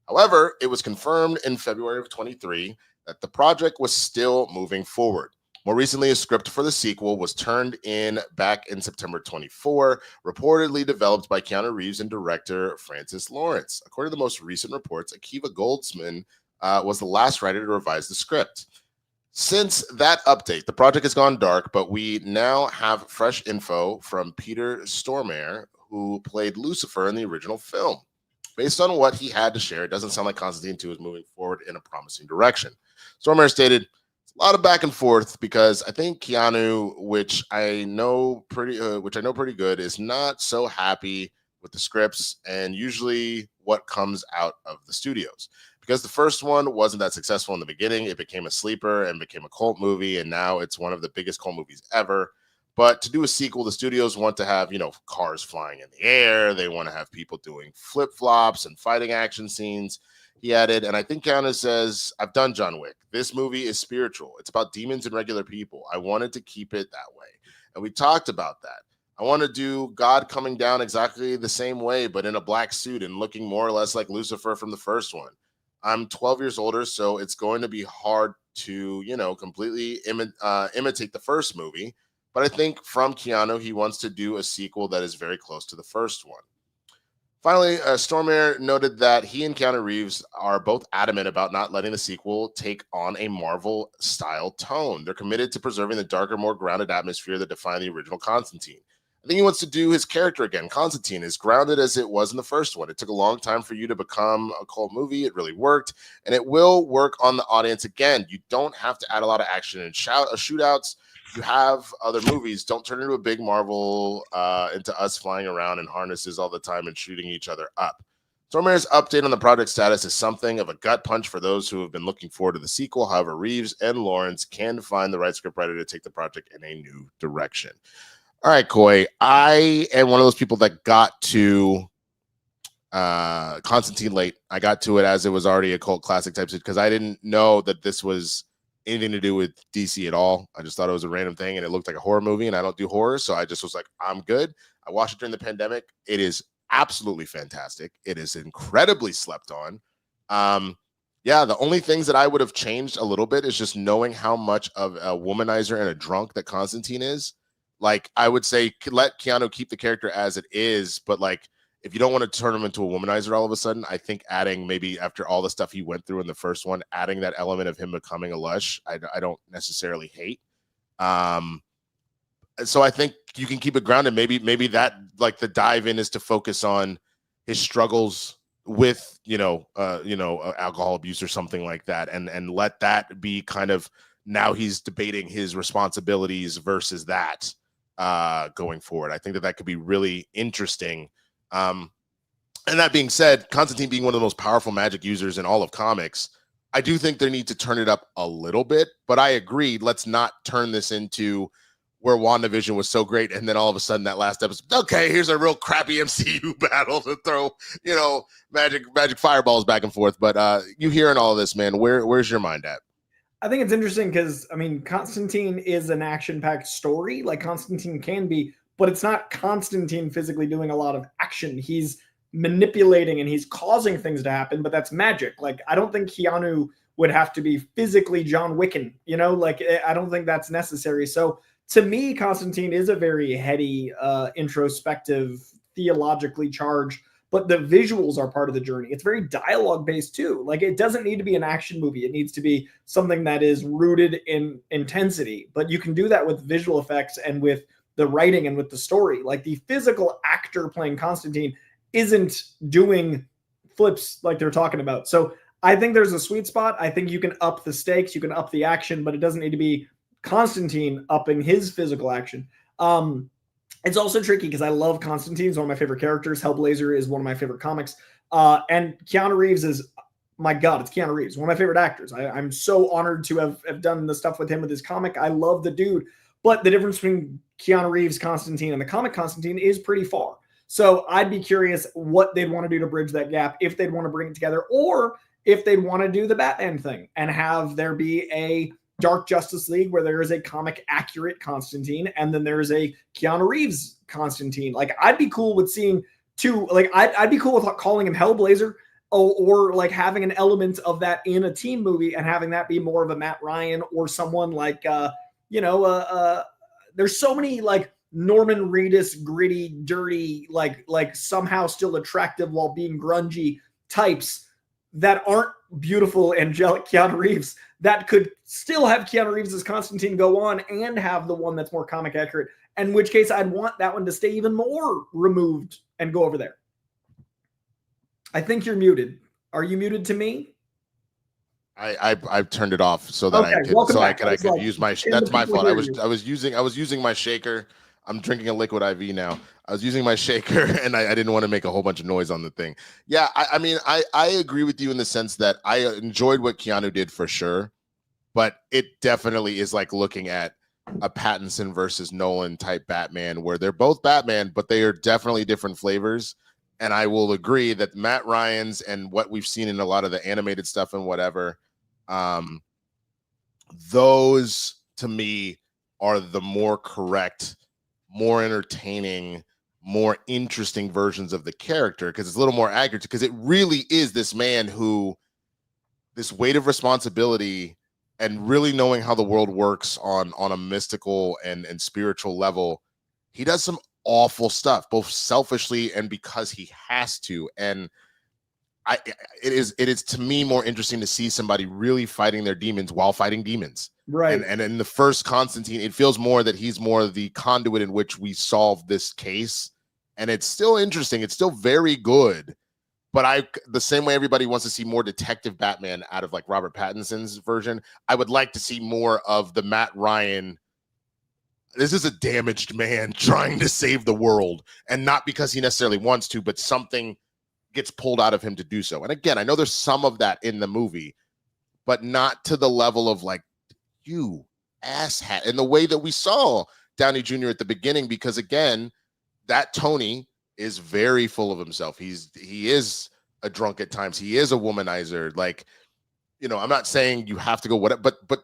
However, it was confirmed in February of 23 that the project was still moving forward. More recently, a script for the sequel was turned in back in September 24, reportedly developed by Keanu Reeves and director Francis Lawrence. According to the most recent reports, Akiva Goldsman was the last writer to revise the script. Since that update, the project has gone dark, but we now have fresh info from Peter Stormare, who played Lucifer in the original film. Based on what he had to share, it doesn't sound like Constantine 2 is moving forward in a promising direction. Stormare stated, "It's a lot of back and forth because I think Keanu, which I know pretty good, is not so happy with the scripts and usually what comes out of the studios. Because the first one wasn't that successful in the beginning, it became a sleeper and became a cult movie, and now it's one of the biggest cult movies ever. But to do a sequel, the studios want to have, cars flying in the air. They want to have people doing flip-flops and fighting action scenes." He added, "And I think Keanu says, I've done John Wick. This movie is spiritual. It's about demons and regular people. I wanted to keep it that way." And we talked about that. "I want to do God coming down exactly the same way, but in a black suit and looking more or less like Lucifer from the first one. I'm 12 years older, so it's going to be hard to, completely imitate the first movie. But I think from Keanu, he wants to do a sequel that is very close to the first one." Finally, Stormare noted that he and Keanu Reeves are both adamant about not letting the sequel take on a Marvel-style tone. They're committed to preserving the darker, more grounded atmosphere that defined the original Constantine. I think he wants to do his character again. Constantine is grounded as it was in the first one. It took a long time for you to become a cult movie. It really worked, and it will work on the audience again. You don't have to add a lot of action and shootouts. You have other movies. Don't turn into a big Marvel into us flying around in harnesses all the time and shooting each other up. Stormare's update on the project status is something of a gut punch for those who have been looking forward to the sequel. However, Reeves and Lawrence can find the right scriptwriter to take the project in a new direction. All right, Coy, I am one of those people that got to Constantine late. I got to it as it was already a cult classic type because I didn't know that this was anything to do with DC at all. I just thought it was a random thing and it looked like a horror movie, and I don't do horror, so I just was like, I'm good. I watched it during the pandemic. It is absolutely fantastic. It is incredibly slept on. The only things that I would have changed a little bit is just knowing how much of a womanizer and a drunk that Constantine is. Like, I would say let Keanu keep the character as it is, but like, if you don't want to turn him into a womanizer all of a sudden, I think adding, maybe after all the stuff he went through in the first one, adding that element of him becoming a lush, I don't necessarily hate. So I think you can keep it grounded. Maybe that, like, the dive in is to focus on his struggles with, alcohol abuse or something like that, and let that be kind of, now he's debating his responsibilities versus that going forward. I think that could be really interesting. And that being said, Constantine being one of the most powerful magic users in all of comics, I do think they need to turn it up a little bit, but I agree. Let's not turn this into where WandaVision was so great, and then all of a sudden that last episode, okay, here's a real crappy MCU battle to throw, magic fireballs back and forth. But you hearing all of this, man, where's your mind at? I think it's interesting because, Constantine is an action-packed story, like Constantine can be, but it's not Constantine physically doing a lot of action. He's manipulating and he's causing things to happen, but that's magic. Like, I don't think Keanu would have to be physically John Wicken, I don't think that's necessary. So to me, Constantine is a very heady, introspective, theologically charged, but the visuals are part of the journey. It's very dialogue based too. Like, it doesn't need to be an action movie. It needs to be something that is rooted in intensity, but you can do that with visual effects and with the writing and with the story. Like, the physical actor playing Constantine isn't doing flips like they're talking about. So I think there's a sweet spot. I think you can up the stakes, you can up the action, but it doesn't need to be Constantine upping his physical action. It's also tricky because I love Constantine. He's one of my favorite characters. Hellblazer is one of my favorite comics. And Keanu Reeves is, my God, it's Keanu Reeves, one of my favorite actors. I'm so honored to have done the stuff with him with his comic. I love the dude. But the difference between Keanu Reeves, Constantine, and the comic Constantine is pretty far. So I'd be curious what they'd want to do to bridge that gap, if they'd want to bring it together, or if they'd want to do the Batman thing and have there be a Dark Justice League where there is a comic accurate Constantine and then there's a Keanu Reeves Constantine. Like, I'd be cool with seeing two, like, I'd be cool with calling him Hellblazer, or like having an element of that in a team movie and having that be more of a Matt Ryan or someone like, there's so many like Norman Reedus, gritty, dirty, like somehow still attractive while being grungy types that aren't beautiful, angelic Keanu Reeves that could still have Keanu Reeves as Constantine go on and have the one that's more comic accurate, in which case I'd want that one to stay even more removed and go over there. I think you're muted. Are you muted to me? I've turned it off so that I could use my. That's my fault. I was using my shaker. I'm drinking a liquid IV now. I was using my shaker and I didn't want to make a whole bunch of noise on the thing. Yeah, I mean, I agree with you in the sense that I enjoyed what Keanu did for sure, but it definitely is like looking at a Pattinson versus Nolan type Batman where they're both Batman, but they are definitely different flavors. And I will agree that Matt Ryan's and what we've seen in a lot of the animated stuff and whatever, those to me are the more correct, more entertaining, more interesting versions of the character, because it's a little more accurate, because it really is this man who, this weight of responsibility and really knowing how the world works on a mystical and spiritual level. He does some awful stuff, both selfishly and because he has to. And it is to me more interesting to see somebody really fighting their demons while fighting demons. Right. And in the first Constantine, it feels more that he's more the conduit in which we solve this case. And it's still interesting. It's still very good. But the same way everybody wants to see more detective Batman out of like Robert Pattinson's version, I would like to see more of the Matt Ryan. This is a damaged man trying to save the world, and not because he necessarily wants to, but something gets pulled out of him to do so. And again, I know there's some of that in the movie, but not to the level of like, you asshat, in the way that we saw Downey Jr. at the beginning, because again, that Tony is very full of himself. He is a drunk at times. He is a womanizer. Like, you know, I'm not saying you have to go whatever, but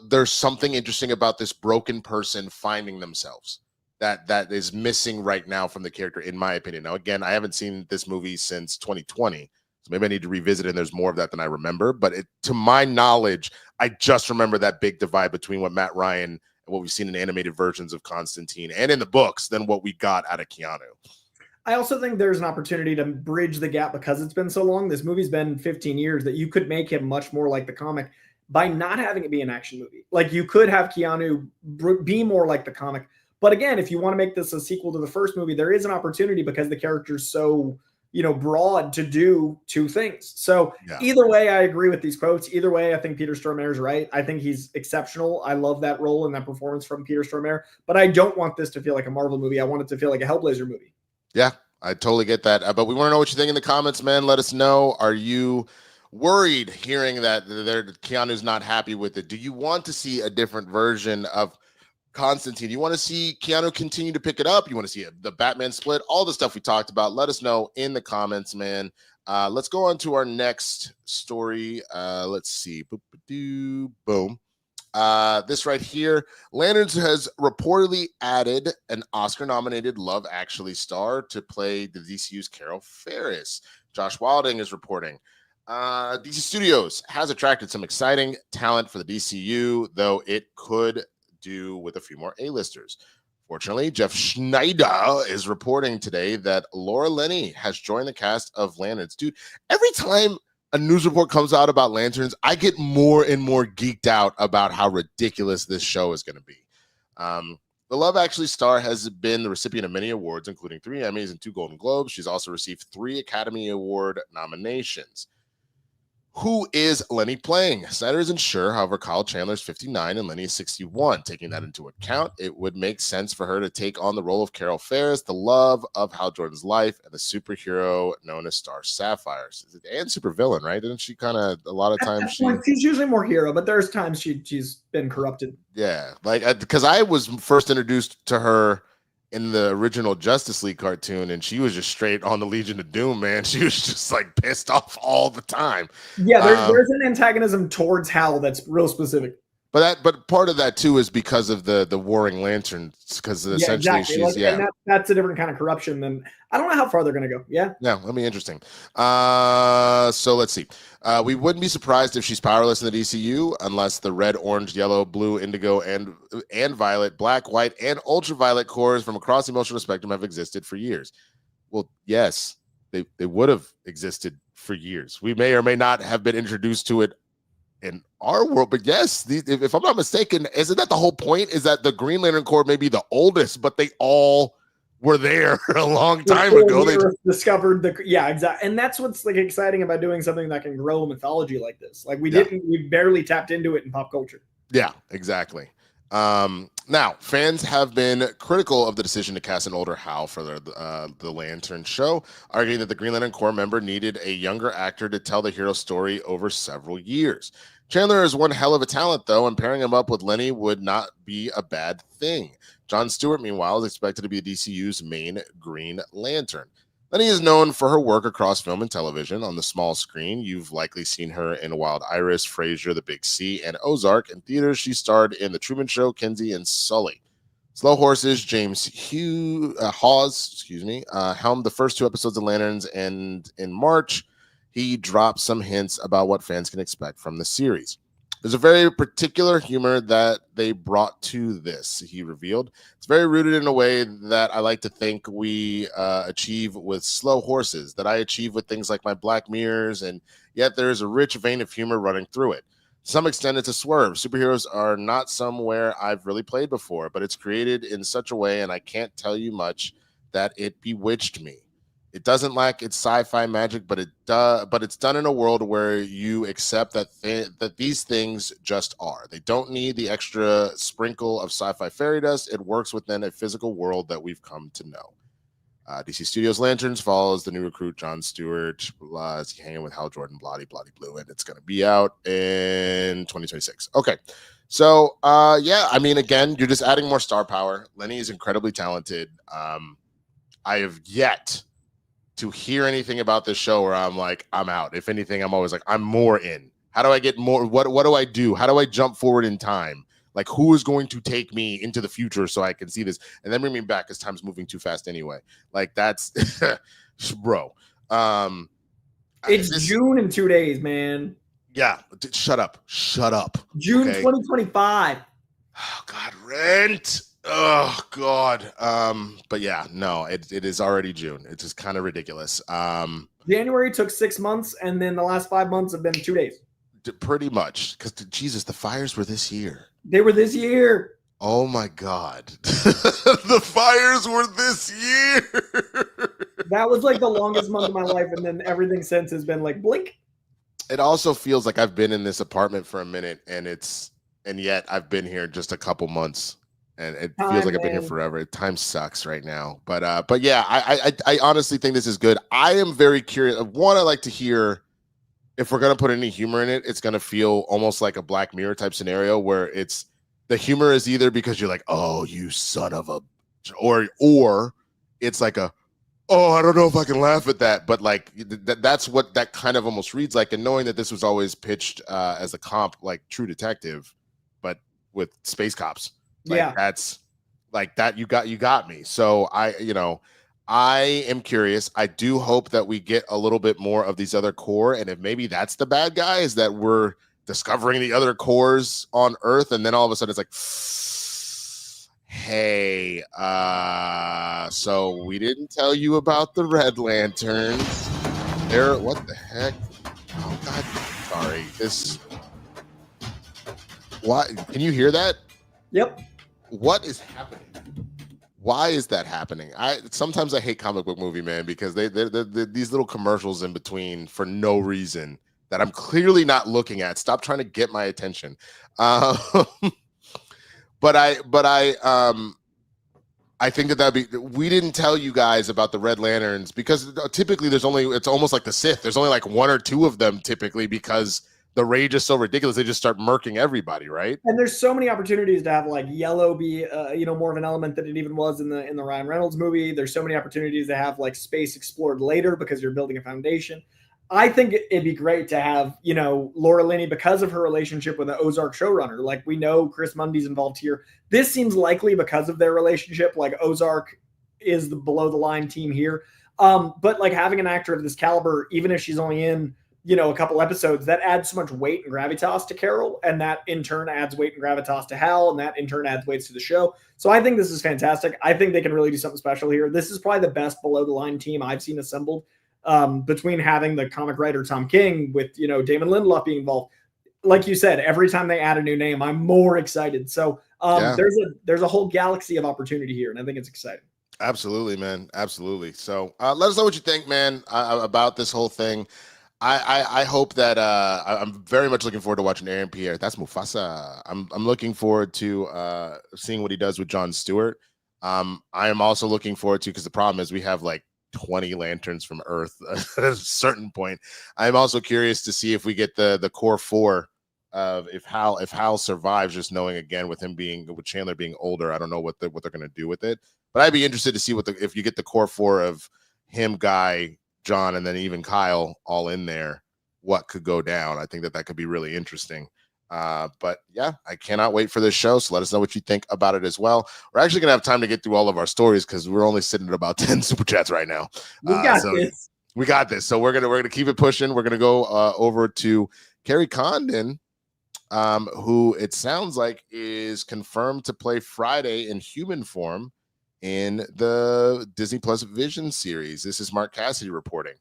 there's something interesting about this broken person finding themselves that is missing right now from the character, in my opinion. Now, again, I haven't seen this movie since 2020, so maybe I need to revisit it, and there's more of that than I remember. But to my knowledge, I just remember that big divide between what Matt Ryan and what we've seen in animated versions of Constantine and in the books than what we got out of Keanu. I also think there's an opportunity to bridge the gap because it's been so long. This movie's been 15 years that you could make him much more like the comic by not having it be an action movie. Like, you could have Keanu be more like the comic. But again, if you want to make this a sequel to the first movie, there is an opportunity because the character's so, broad to do two things. So Either way, I agree with these quotes. Either way, I think Peter Stormare's right. I think he's exceptional. I love that role and that performance from Peter Stormare. But I don't want this to feel like a Marvel movie. I want it to feel like a Hellblazer movie. Yeah, I totally get that. But we want to know what you think in the comments, man. Let us know. Are you worried hearing that Keanu's not happy with it? Do you want to see a different version of Constantine? Do you want to see Keanu continue to pick it up? You want to see the Batman split? All the stuff we talked about. Let us know in the comments, man. Let's go on to our next story. Let's see. Boom. This right here, Lanterns has reportedly added an Oscar-nominated Love Actually star to play the DCU's Carol Ferris. Josh Wilding is reporting. DC Studios has attracted some exciting talent for the DCU, though it could do with a few more A-listers. Fortunately, Jeff Schneider is reporting today that Laura Linney has joined the cast of Lanterns. Dude, every time a news report comes out about Lanterns, I get more and more geeked out about how ridiculous this show is going to be. The Love Actually star has been the recipient of many awards, including 3 Emmys and 2 Golden Globes. She's also received 3 Academy Award nominations. Who is Lenny playing? Snyder isn't sure. However, Kyle Chandler's 59 and Lenny is 61. Taking that into account, it would make sense for her to take on the role of Carol Ferris, the love of Hal Jordan's life, and the superhero known as Star Sapphire. And supervillain, right? Didn't she kind of, a lot of times she's usually more hero, but there's times she's been corrupted. Yeah, like, because I was first introduced to her in the original Justice League cartoon, and she was just straight on the Legion of Doom, man. She was just like pissed off all the time. Yeah, there's an antagonism towards Hal that's real specific. But part of that too is because of the warring lanterns, because essentially exactly. she's and that's a different kind of corruption than I don't know how far they're gonna go. Yeah, that'll be interesting. So let's see. We wouldn't be surprised if she's powerless in the DCU unless the red, orange, yellow, blue, indigo, and violet, black, white, and ultraviolet cores from across the emotional spectrum have existed for years. Well, yes, they would have existed for years. We may or may not have been introduced to it in our world, but yes, if I'm not mistaken, isn't that the whole point? Is that the Green Lantern Corps may be the oldest, but they all were there a long time ago. They discovered exactly, and that's what's like exciting about doing something that can grow a mythology like this. Like we barely tapped into it in pop culture. Yeah, exactly. Now, fans have been critical of the decision to cast an older Hal for the Lantern show, arguing that the Green Lantern Corps member needed a younger actor to tell the hero story over several years. Chandler is one hell of a talent, though, and pairing him up with Lenny would not be a bad thing. John Stewart, meanwhile, is expected to be DCU's main Green Lantern. Lenny is known for her work across film and television. On the small screen, you've likely seen her in Wild Iris, Frasier, The Big C, and Ozark. In theaters, she starred in The Truman Show, Kinsey, and Sully. Slow Horses, James Hawes, helmed the first 2 episodes of Lanterns, and in March, he dropped some hints about what fans can expect from the series. There's a very particular humor that they brought to this, he revealed. It's very rooted in a way that I like to think we achieve with Slow Horses, that I achieve with things like my Black Mirrors, and yet there's a rich vein of humor running through it. To some extent, it's a swerve. Superheroes are not somewhere I've really played before, but it's created in such a way, and I can't tell you much, that it bewitched me. It doesn't lack its sci-fi magic, but it's done in a world where you accept that these things just are. They don't need the extra sprinkle of sci-fi fairy dust. It works within a physical world that we've come to know. DC Studios Lanterns follows the new recruit John Stewart. Is he hanging with Hal Jordan? Bloody blue, and it's going to be out in 2026. Okay, so again, you're just adding more star power. Lenny is incredibly talented. I have yet to hear anything about this show where I'm like, I'm out. If anything, I'm always like, I'm more in. How do I get more? What do I do? How do I jump forward in time? Like, who is going to take me into the future so I can see this and then bring me back because time's moving too fast anyway? Like, that's bro. It's June in 2 days, man. Yeah. Shut up. June 2025. Oh God, Rent. Oh God. But yeah, no, it is already June. It's just kind of ridiculous. January took 6 months, and then the last 5 months have been 2 days. Pretty much, because Jesus, the fires were this year. They were this year. Oh my God, the fires were this year. That was like the longest month of my life, and then everything since has been like blink. It also feels like I've been in this apartment for a minute, and yet I've been here just a couple months. And it feels like I've been here forever. Time sucks right now. But yeah, I honestly think this is good. I am very curious. One, I like to hear if we're going to put any humor in it, it's going to feel almost like a Black Mirror type scenario where it's the humor is either because you're like, oh, you son of a, or it's like a, oh, I don't know if I can laugh at that. But like that's what that kind of almost reads like. And knowing that this was always pitched as a comp, like True Detective, but with space cops. Like, yeah, that's like that. You got me. So I am curious. I do hope that we get a little bit more of these other core, and if maybe that's the bad guy, is that we're discovering the other cores on Earth, and then all of a sudden it's like, Hey, so we didn't tell you about the Red Lanterns. What the heck? Oh God, sorry. What? Can you hear that? Yep. What is happening? Why is that happening? Sometimes I hate comic book movie, man, because they're these little commercials in between for no reason that I'm clearly not looking at. Stop trying to get my attention. But I think we didn't tell you guys about the Red Lanterns because typically it's almost like the Sith. There's only like one or two of them typically because the rage is so ridiculous. They just start murking everybody, right? And there's so many opportunities to have like yellow be, more of an element than it even was in the Ryan Reynolds movie. There's so many opportunities to have like space explored later because you're building a foundation. I think it'd be great to have, Laura Linney because of her relationship with the Ozark showrunner. Like we know Chris Mundy's involved here. This seems likely because of their relationship. Like Ozark is the below the line team here. But like having an actor of this caliber, even if she's only in, a couple episodes, that adds so much weight and gravitas to Carol. And that in turn adds weight and gravitas to Hal. And that in turn adds weights to the show. So I think this is fantastic. I think they can really do something special here. This is probably the best below the line team I've seen assembled. Between having the comic writer Tom King with Damon Lindelof being involved, like you said, every time they add a new name, I'm more excited. So there's a whole galaxy of opportunity here, and I think it's exciting. Absolutely, man. Absolutely. So let us know what you think, man, about this whole thing. I hope that I'm very much looking forward to watching Aaron Pierre. That's Mufasa. I'm looking forward to seeing what he does with Jon Stewart. I am also looking forward to, because the problem is we have like 20 lanterns from Earth at a certain point. I'm also curious to see if we get the core four of if Hal survives, just knowing again with Chandler being older. I don't know what they're going to do with it, but I'd be interested to see if you get the core four of him, Guy, John, and then even Kyle all in there, what could go down. I think that could be really interesting. But yeah, I cannot wait for this show. So let us know what you think about it as well. We're actually gonna have time to get through all of our stories because we're only sitting at about 10 super chats right now. We got this. We got this. So we're gonna keep it pushing. We're gonna go over to Kerry Condon, who it sounds like is confirmed to play Friday in human form in the Disney Plus Vision series. This is Mark Cassidy reporting.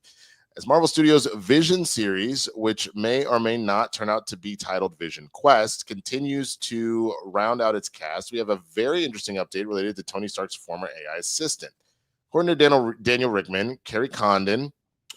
As Marvel Studios' Vision series, which may or may not turn out to be titled Vision Quest, continues to round out its cast, we have a very interesting update related to Tony Stark's former AI assistant. According to Daniel Rickman, Kerry Condon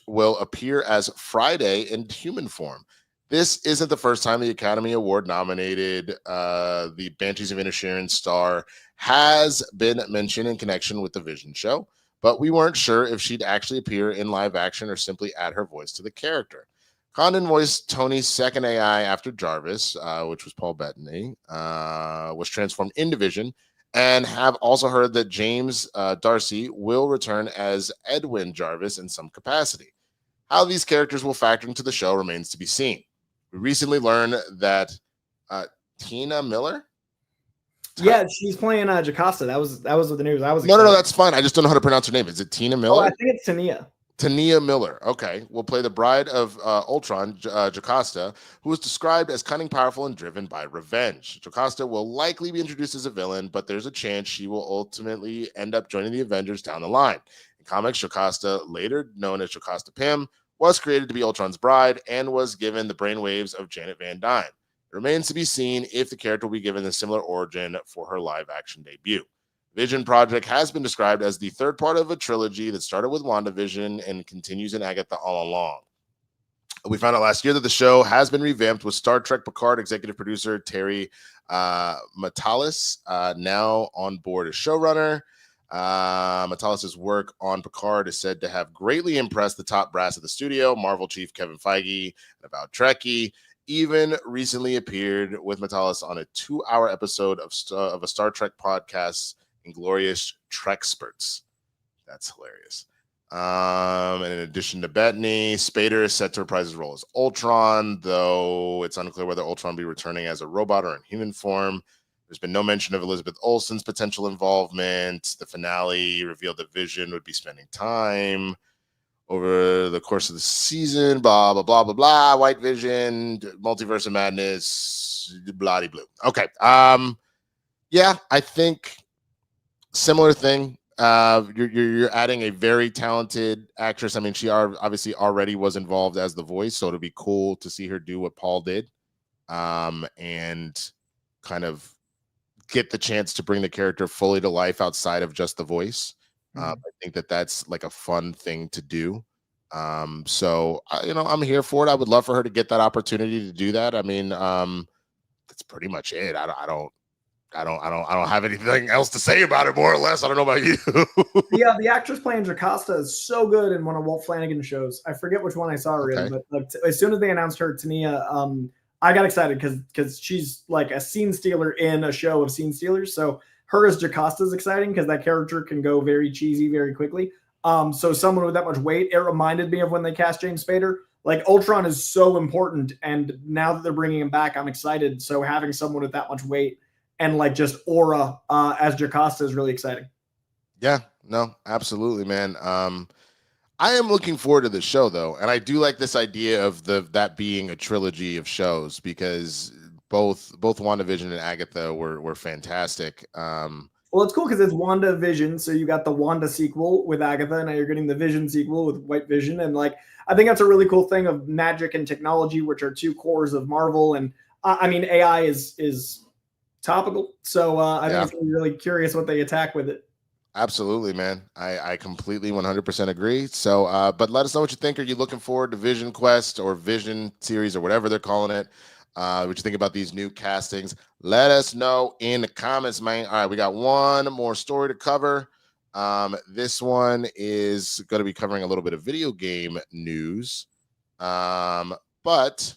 will appear as Friday in human form. This isn't the first time the Academy Award nominated the Banshees of Inisherin star has been mentioned in connection with the Vision show, but we weren't sure if she'd actually appear in live action or simply add her voice to the character. Condon voiced Tony's second AI after Jarvis, which was Paul Bettany, was transformed into Vision, and have also heard that James Darcy will return as Edwin Jarvis in some capacity. How these characters will factor into the show remains to be seen. We recently learned that Tina Miller? Yeah, she's playing Jocasta. That was what the news. I was No, that's fine. I just don't know how to pronounce her name. Is it Tina Miller? Oh, I think it's Tania. Tania Miller. Okay. Will play the bride of Ultron, Jocasta, who is described as cunning, powerful, and driven by revenge. Jocasta will likely be introduced as a villain, but there's a chance she will ultimately end up joining the Avengers down the line. In comics, Jocasta, later known as Jocasta Pym, was created to be Ultron's bride and was given the brainwaves of Janet Van Dyne. It remains to be seen if the character will be given a similar origin for her live-action debut. Vision Project has been described as the third part of a trilogy that started with WandaVision and continues in Agatha all along. We found out last year that the show has been revamped with Star Trek Picard executive producer Terry Matalas now on board as showrunner. Matalas' work on Picard is said to have greatly impressed the top brass of the studio. Marvel chief Kevin Feige, and About Trekkie, even recently appeared with Matalas on a 2-hour episode of a Star Trek podcast, Inglorious Treksperts. That's hilarious. And in addition to Bettany, Spader is set to reprise his role as Ultron, though it's unclear whether Ultron will be returning as a robot or in human form. There's been no mention of Elizabeth Olsen's potential involvement. The finale revealed that Vision would be spending time over the course of the season, blah, blah, blah, blah, blah, White Vision, Multiverse of Madness, bloody blue. Okay. Yeah, I think similar thing. You're adding a very talented actress. I mean, she obviously already was involved as the voice, so it'll be cool to see her do what Paul did, and kind of get the chance to bring the character fully to life outside of just the voice. I think that's like a fun thing to do. So I'm here for it. I would love for her to get that opportunity to do that. I mean, that's pretty much it. I don't have anything else to say about it, more or less. I don't know about you. Yeah, the actress playing Jocasta is so good in one of Walt Flanagan's shows. I forget which one I saw her in, but like as soon as they announced her, Tania, I got excited because she's like a scene stealer in a show of scene stealers. So her as Jocasta is exciting because that character can go very cheesy very quickly. So someone with that much weight, it reminded me of when they cast James Spader. Like Ultron is so important, and now that they're bringing him back, I'm excited. So having someone with that much weight and like just aura as Jocasta is really exciting. Yeah, no, absolutely, man. I am looking forward to the show though, and I do like this idea of that being a trilogy of shows because both WandaVision and Agatha were fantastic. Well, it's cool because it's WandaVision, so you got the Wanda sequel with Agatha, and now you're getting the Vision sequel with White Vision, and like I think that's a really cool thing of magic and technology, which are two cores of Marvel, and I mean AI is topical, so I think it's gonna be really curious what they attack with it. Absolutely, man. I completely 100% agree. So, but let us know what you think. Are you looking forward to Vision Quest or Vision series or whatever they're calling it? What you think about these new castings? Let us know in the comments, man. All right, we got one more story to cover. This one is going to be covering a little bit of video game news. But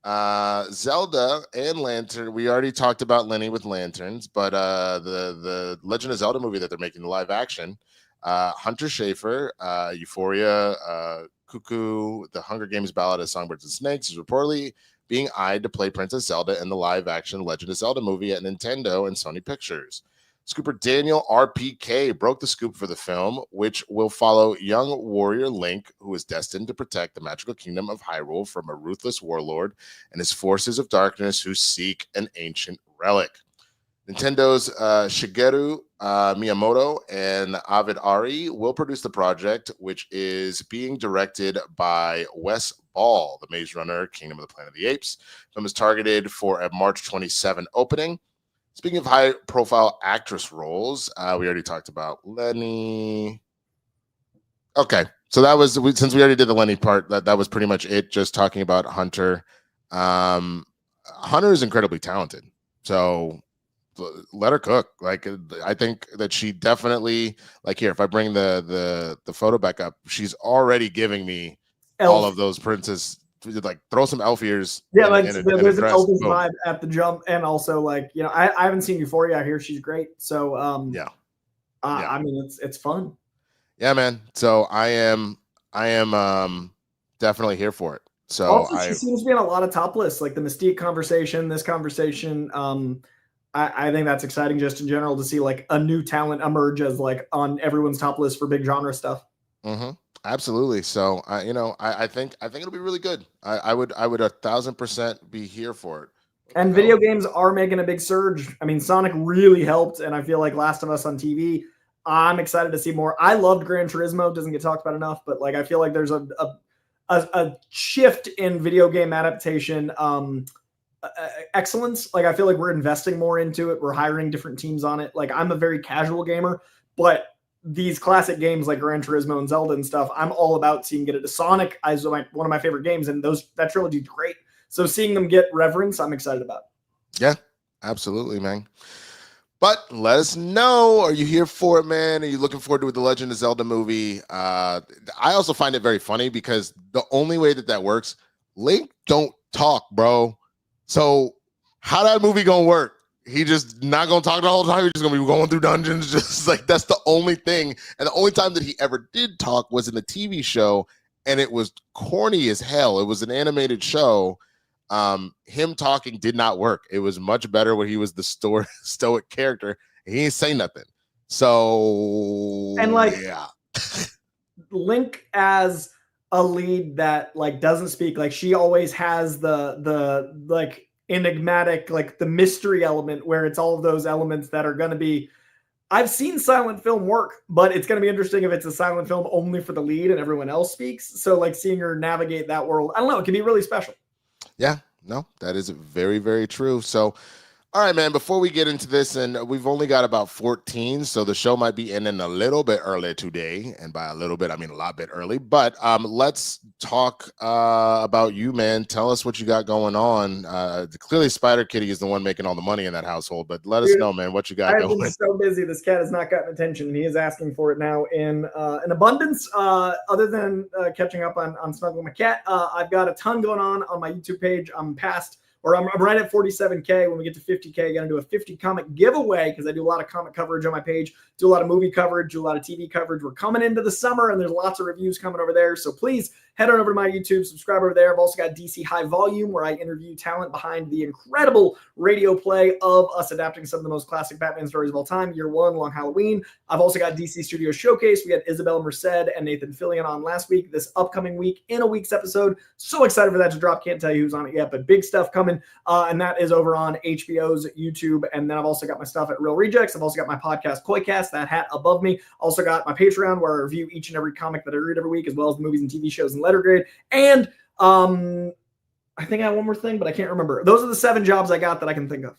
Zelda and Lantern, we already talked about Lenny with lanterns, but the Legend of Zelda movie that they're making, the live action, Hunter Schafer, Euphoria, Cuckoo, The Hunger Games Ballad of Songbirds and Snakes, is reportedly being eyed to play Princess Zelda in the live action Legend of Zelda movie at Nintendo and Sony Pictures. Scooper Daniel RPK broke the scoop for the film, which will follow young warrior Link, who is destined to protect the magical kingdom of Hyrule from a ruthless warlord and his forces of darkness who seek an ancient relic. Nintendo's Shigeru Miyamoto and Avid Ari will produce the project, which is being directed by Wes Ball, the Maze Runner, Kingdom of the Planet of the Apes. The film is targeted for a March 27 opening. Speaking of high-profile actress roles, we already talked about Lenny. Okay, so that was since we already did the Lenny part. That was pretty much it. Just talking about Hunter. Hunter is incredibly talented, so let her cook. Like I think that she definitely like here. If I bring the photo back up, she's already giving me all of those princess. Like throw some elf ears. Yeah, like there's an Elvis vibe at the jump, and also like I haven't seen Euphoria. I hear she's great. So I mean it's fun. Yeah, man. So I am definitely here for it. So also, she seems to be on a lot of top lists, like the Mystique conversation, this conversation. I think that's exciting just in general to see like a new talent emerge as like on everyone's top list for big genre stuff. Mm-hmm. Absolutely. So I think it'll be really good. I would 1,000% be here for it. And video games are making a big surge. I mean, Sonic really helped, and I feel like Last of Us on TV. I'm excited to see more. I loved Gran Turismo. Doesn't get talked about enough, but like I feel like there's a shift in video game adaptation excellence. Like I feel like we're investing more into it. We're hiring different teams on it. Like I'm a very casual gamer, but these classic games like Gran Turismo and Zelda and stuff, I'm all about seeing get it to Sonic is one of my favorite games, and that trilogy is great. So seeing them get reverence, I'm excited about. Yeah, absolutely, man. But let us know. Are you here for it, man? Are you looking forward to the Legend of Zelda movie? I also find it very funny because the only way that works, Link don't talk, bro. So how that movie gonna work? He just not gonna talk the whole time. He's just gonna be going through dungeons. Just like that's the only thing. And the only time that he ever did talk was in the TV show, and it was corny as hell. It was an animated show. Him talking did not work. It was much better when he was the stoic character. He ain't say nothing. So and like yeah. Link as a lead that like doesn't speak. Like she always has the like enigmatic, like the mystery element where it's all of those elements that are going to be I've seen silent film work, but it's going to be interesting if it's a silent film only for the lead and everyone else speaks. So like seeing her navigate that world, I don't know, it can be really special. Yeah, no, that is very, very true. So, all right, man, before we get into this, and we've only got about 14, so the show might be ending a little bit early today. And by a little bit, I mean a lot bit early. But let's talk about you, man. Tell us what you got going on. Clearly, Spider Kitty is the one making all the money in that household, but let us know, man, what you got I've going. been so busy. This cat has not gotten attention, and he is asking for it now in an abundance. Other than catching up on snuggling my cat, I've got a ton going on my YouTube page. I'm right at 47K. When we get to 50K, I'm going to do a 50 comic giveaway because I do a lot of comic coverage on my page, do a lot of movie coverage, do a lot of TV coverage. We're coming into the summer, and there's lots of reviews coming over there. So please head on over to my YouTube, subscribe over there. I've also got DC High Volume, where I interview talent behind the incredible radio play of us adapting some of the most classic Batman stories of all time. Year One, Long Halloween. I've also got DC Studio Showcase. We had Isabella Merced and Nathan Fillion on last week. This upcoming week, in a week's episode. So excited for that to drop. Can't tell you who's on it yet, but big stuff coming. And that is over on HBO's YouTube. And then I've also got my stuff at Real Rejects. I've also got my podcast, Koicast, that hat above me. Also got my Patreon, where I review each and every comic that I read every week, as well as the movies and TV shows in letter grade. And I think I have one more thing, but I can't remember. Those are the 7 jobs I got that I can think of.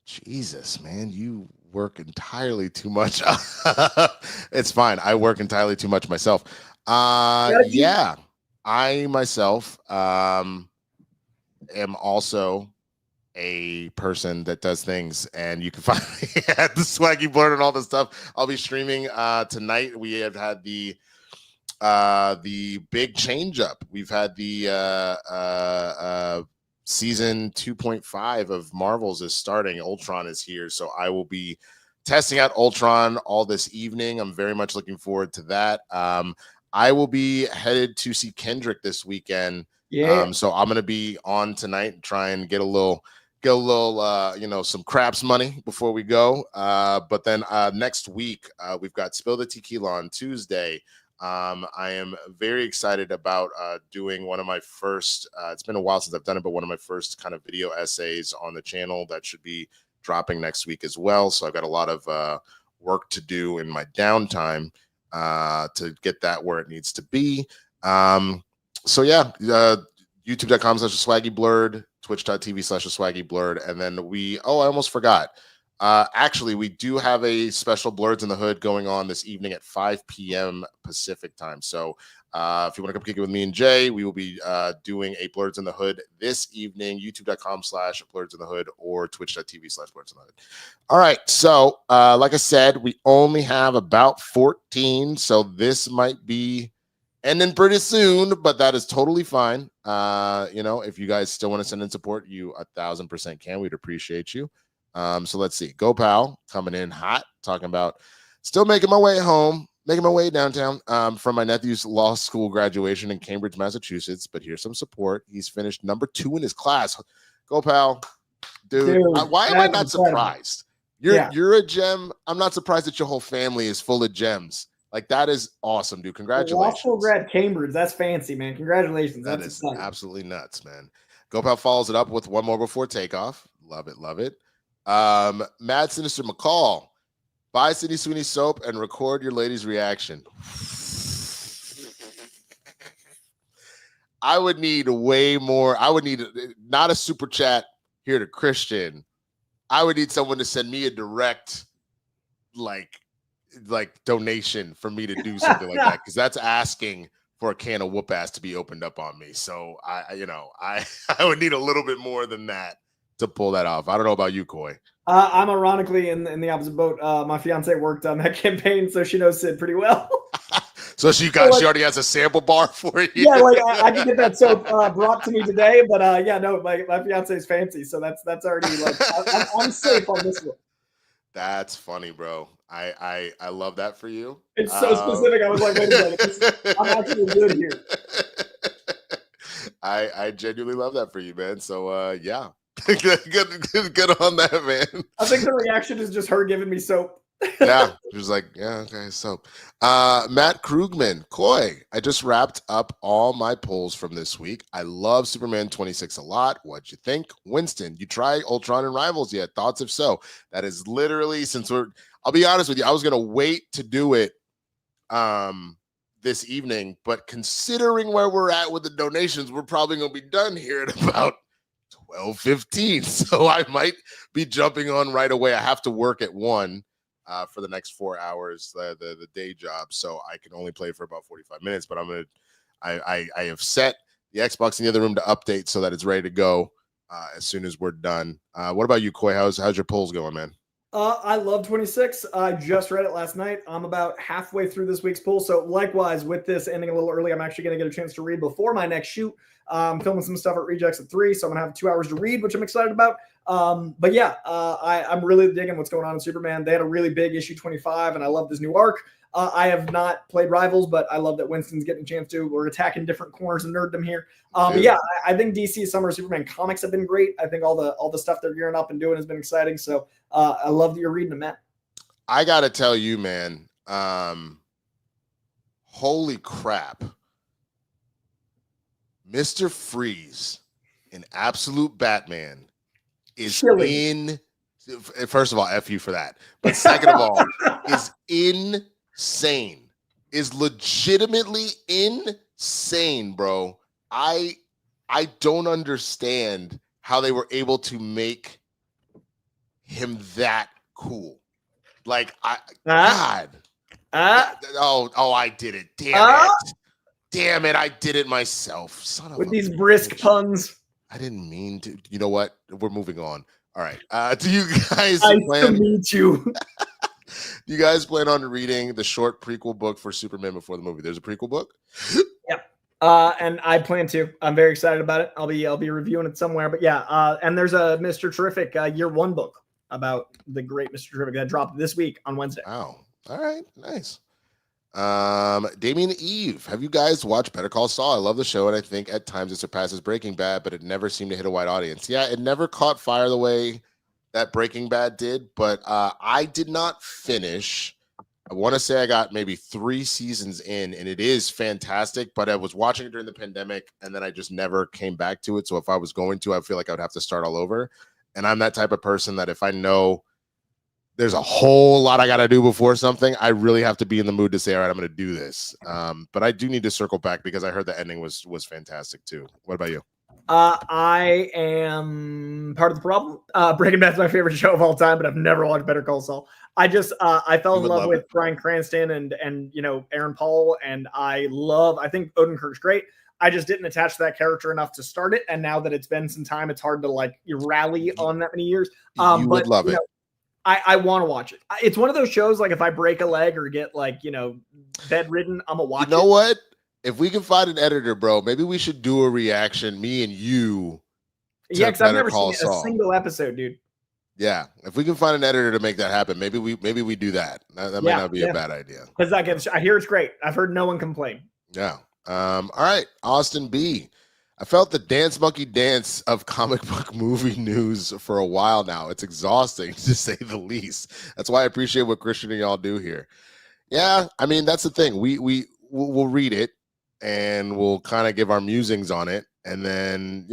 Jesus, man, you work entirely too much. It's fine. I work entirely too much myself. Yeah, I myself am also a person that does things, and you can find me at the Swaggy Blurred and all this stuff. I'll be streaming tonight. We have had the big change up. We've had the season 2.5 of Marvels is starting. Ultron is here, so I will be testing out Ultron all this evening. I'm very much looking forward to that. I will be headed to see Kendrick this weekend. Yeah. So I'm gonna be on tonight and try and get a little some craps money before we go. But then next week we've got Spill the Tequila on Tuesday. I am very excited about doing one of my first, it's been a while since I've done it, but one of my first kind of video essays on the channel that should be dropping next week as well. So I've got a lot of work to do in my downtime to get that where it needs to be. So yeah, youtube.com/swaggyblurred, twitch.tv/swaggyblurred. And then I almost forgot. Actually, we do have a special Blurs in the Hood going on this evening at 5 p.m. Pacific time. So if you want to come kick it with me and Jay, we will be doing a Blurs in the Hood this evening, youtube.com/Blurs in the Hood or twitch.tv/Blurs in the Hood. All right. So like I said, we only have about 14. So this might be ending pretty soon, but that is totally fine. If you guys still want to send in support, you 1,000% can. We'd appreciate you. So let's see. Go Pal coming in hot, talking about still making my way home, making my way downtown from my nephew's law school graduation in Cambridge, Massachusetts. But here's some support. He's finished number 2 in his class. Go Pal. Dude, why am I not surprised? You're a gem. I'm not surprised that your whole family is full of gems. Like, that is awesome, dude. Congratulations. Law school grad Cambridge. That's fancy, man. Congratulations. That is absolutely nuts, man. Go Pal follows it up with one more before takeoff. Love it. Love it. Mad Sinister McCall, buy Sydney Sweeney soap and record your lady's reaction. I would need way more. I would need not a super chat here to Kristian. I would need someone to send me a direct like donation for me to do something like that, because that's asking for a can of whoop ass to be opened up on me. So I would need a little bit more than that to pull that off. I don't know about you, Coy. I'm ironically in the opposite boat. My fiance worked on that campaign, so she knows Sid pretty well. So she already has a sample bar for you. Yeah, like I can get that soap brought to me today, but my fiance is fancy, so that's already like I'm safe on this one. That's funny, bro. I love that for you. It's so specific. I was like, wait a second, I'm actually good here. I genuinely love that for you, man. So good on that, man. I think the reaction is just her giving me soap. Yeah, she was like, yeah, okay. So, Matt Krugman, Coy, I just wrapped up all my polls from this week. I love Superman 26 a lot. What'd you think? Winston, you try Ultron and Rivals yet? Thoughts if so? That is literally, I'll be honest with you, I was going to wait to do it this evening, but considering where we're at with the donations, we're probably going to be done here at about 12:15. So I might be jumping on right away. I have to work at 1. For the next 4 hours, the day job, so I can only play for about 45 minutes. But I have set the Xbox in the other room to update so that it's ready to go as soon as we're done. What about you, Coy? How's your polls going, man? I love 26. I just read it last night. I'm about halfway through this week's poll. So likewise, with this ending a little early, I'm actually going to get a chance to read before my next shoot. I'm filming some stuff at Rejects at 3, so I'm going to have 2 hours to read, which I'm excited about. But yeah, I'm really digging what's going on in Superman. They had a really big issue 25, and I love this new arc. I have not played Rivals, but I love that Winston's getting a chance to. We're attacking different corners of nerddom here. But yeah, I think DC Summer of Superman comics have been great. I think all the stuff they're gearing up and doing has been exciting. So I love that you're reading them, Matt. I gotta tell you, man. Holy crap. Mr. Freeze in Absolute Batman is first of all, F you for that. But second of all, is insane. Is legitimately insane, bro. I don't understand how they were able to make him that cool. Like, God. I did it. Damn it, I did it myself. Son of with these brisk puns. I didn't mean to. You know what? We're moving on. All right. Do you guys nice to meet you. Do you guys plan on reading the short prequel book for Superman before the movie? There's a prequel book? Yep. And I plan to. I'm very excited about it. I'll be reviewing it somewhere. But yeah, and there's a Mr. Terrific year 1 book about the great Mr. Terrific that dropped this week on Wednesday. Wow. All right. Nice. Damien Eve, have you guys watched Better Call Saul? I love the show, and I think at times it surpasses Breaking Bad, but it never seemed to hit a wide audience. Yeah, it never caught fire the way that Breaking Bad did, but I did not finish. I want to say I got maybe 3 seasons in, and it is fantastic, but I was watching it during the pandemic, and then I just never came back to it. So if I was going to, I feel like I would have to start all over. And I'm that type of person that if I know there's a whole lot I got to do before something, I really have to be in the mood to say, all right, I'm going to do this. But I do need to circle back because I heard the ending was fantastic too. What about you? I am part of the problem. Breaking Bad's my favorite show of all time, but I've never watched Better Call Saul. I fell in love with Bryan Cranston and Aaron Paul, and I think Odenkirk's great. I just didn't attach to that character enough to start it, and now that it's been some time, it's hard to rally on that many years. You would love it. I want to watch it. It's one of those shows, like if I break a leg or get bedridden, I'm gonna watch it. You know what? If we can find an editor, bro, maybe we should do a reaction, me and you. Yeah, because I've never seen a single episode, dude. Yeah, if we can find an editor to make that happen, maybe we do that. That might not be a bad idea. Because I hear it's great. I've heard no one complain. Yeah. All right, Austin B. I felt the dance monkey dance of comic book movie news for a while now. It's exhausting to say the least. That's why I appreciate what Kristian and y'all do here. Yeah, I mean, that's the thing. We'll read it and we'll kind of give our musings on it. And then,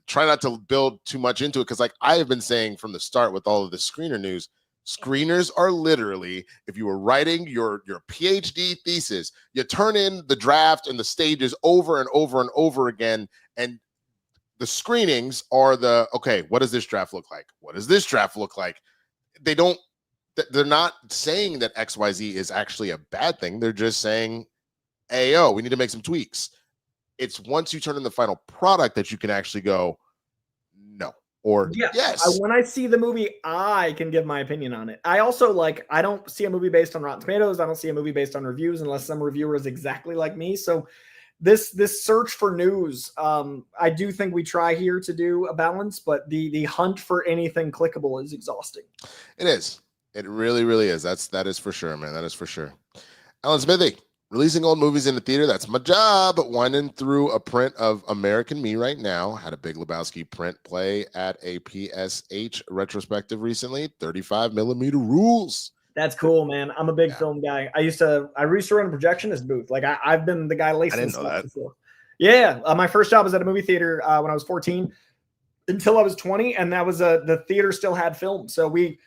try not to build too much into it. Because like I have been saying from the start with all of the screener news, screeners are literally, if you were writing your PhD thesis, you turn in the draft and the stages over and over and over again. And the screenings are okay, what does this draft look like? What does this draft look like? They're not saying that XYZ is actually a bad thing. They're just saying, hey, we need to make some tweaks. It's once you turn in the final product that you can actually go, no. Or yes. When I see the movie, I can give my opinion on it. I also I don't see a movie based on Rotten Tomatoes. I don't see a movie based on reviews unless some reviewer is exactly like me. So this search for news, I do think we try here to do a balance, but the hunt for anything clickable is exhausting. It is. It really, really is. That is for sure, man. That is for sure. Alan Smithy. Releasing old movies in the theater, that's my job. Winding through a print of American Me right now. Had a Big Lebowski print play at a PSH retrospective recently. 35 millimeter rules. That's cool, man. I'm a big film guy. I used to run a projectionist booth. Like I've been the guy lacing stuff before. Yeah, my first job was at a movie theater when I was 14 until I was 20, and that was the theater still had film. So we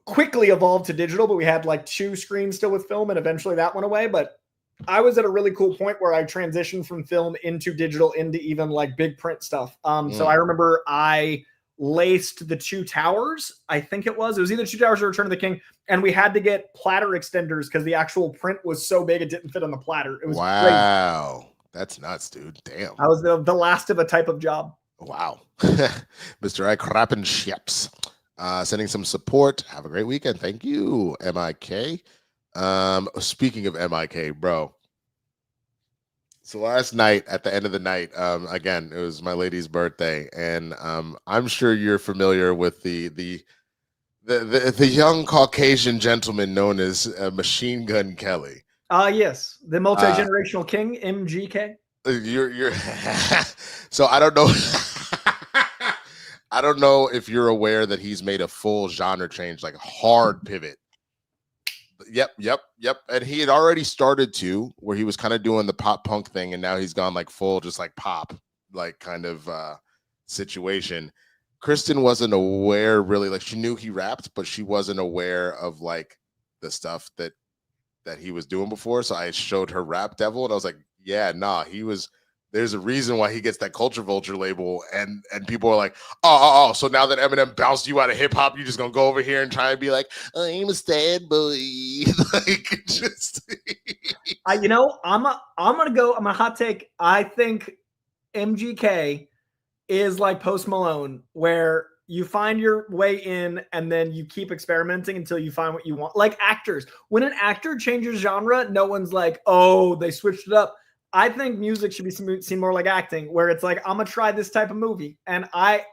quickly evolved to digital, but we had like 2 screens still with film, and eventually that went away. But I was at a really cool point where I transitioned from film into digital into even like big print stuff. So I remember I laced the 2 Towers. I think it was either 2 Towers or Return of the King. And we had to get platter extenders because the actual print was so big it didn't fit on the platter. It was wow. Crazy. That's nuts, dude. Damn. I was the last of a type of job. Wow. Mr. I Krappen Ships. Sending some support. Have a great weekend. Thank you, MIK. Speaking of MIK, bro. So last night, at the end of the night, again, it was my lady's birthday, and I'm sure you're familiar with the young Caucasian gentleman known as Machine Gun Kelly. Yes, the multi-generational king, MGK. You're so I don't know. I don't know if you're aware that he's made a full genre change, like hard pivot. Yep. And he had already started to where he was kind of doing the pop punk thing, and now he's gone like full, just like pop, like kind of situation. Kristen wasn't aware really, like she knew he rapped, but she wasn't aware of like the stuff that he was doing before. So I showed her Rap Devil, and I was like, yeah, nah, there's a reason why he gets that Culture Vulture label, and people are like, oh, so now that Eminem bounced you out of hip hop, you just gonna go over here and try and be like, I'm a sad boy, like just. I'm a hot take. I think MGK is like Post Malone, where you find your way in and then you keep experimenting until you find what you want. Like actors, when an actor changes genre, no one's like, oh, they switched it up. I think music should be seen more like acting, where it's like, I'm gonna try this type of movie. And I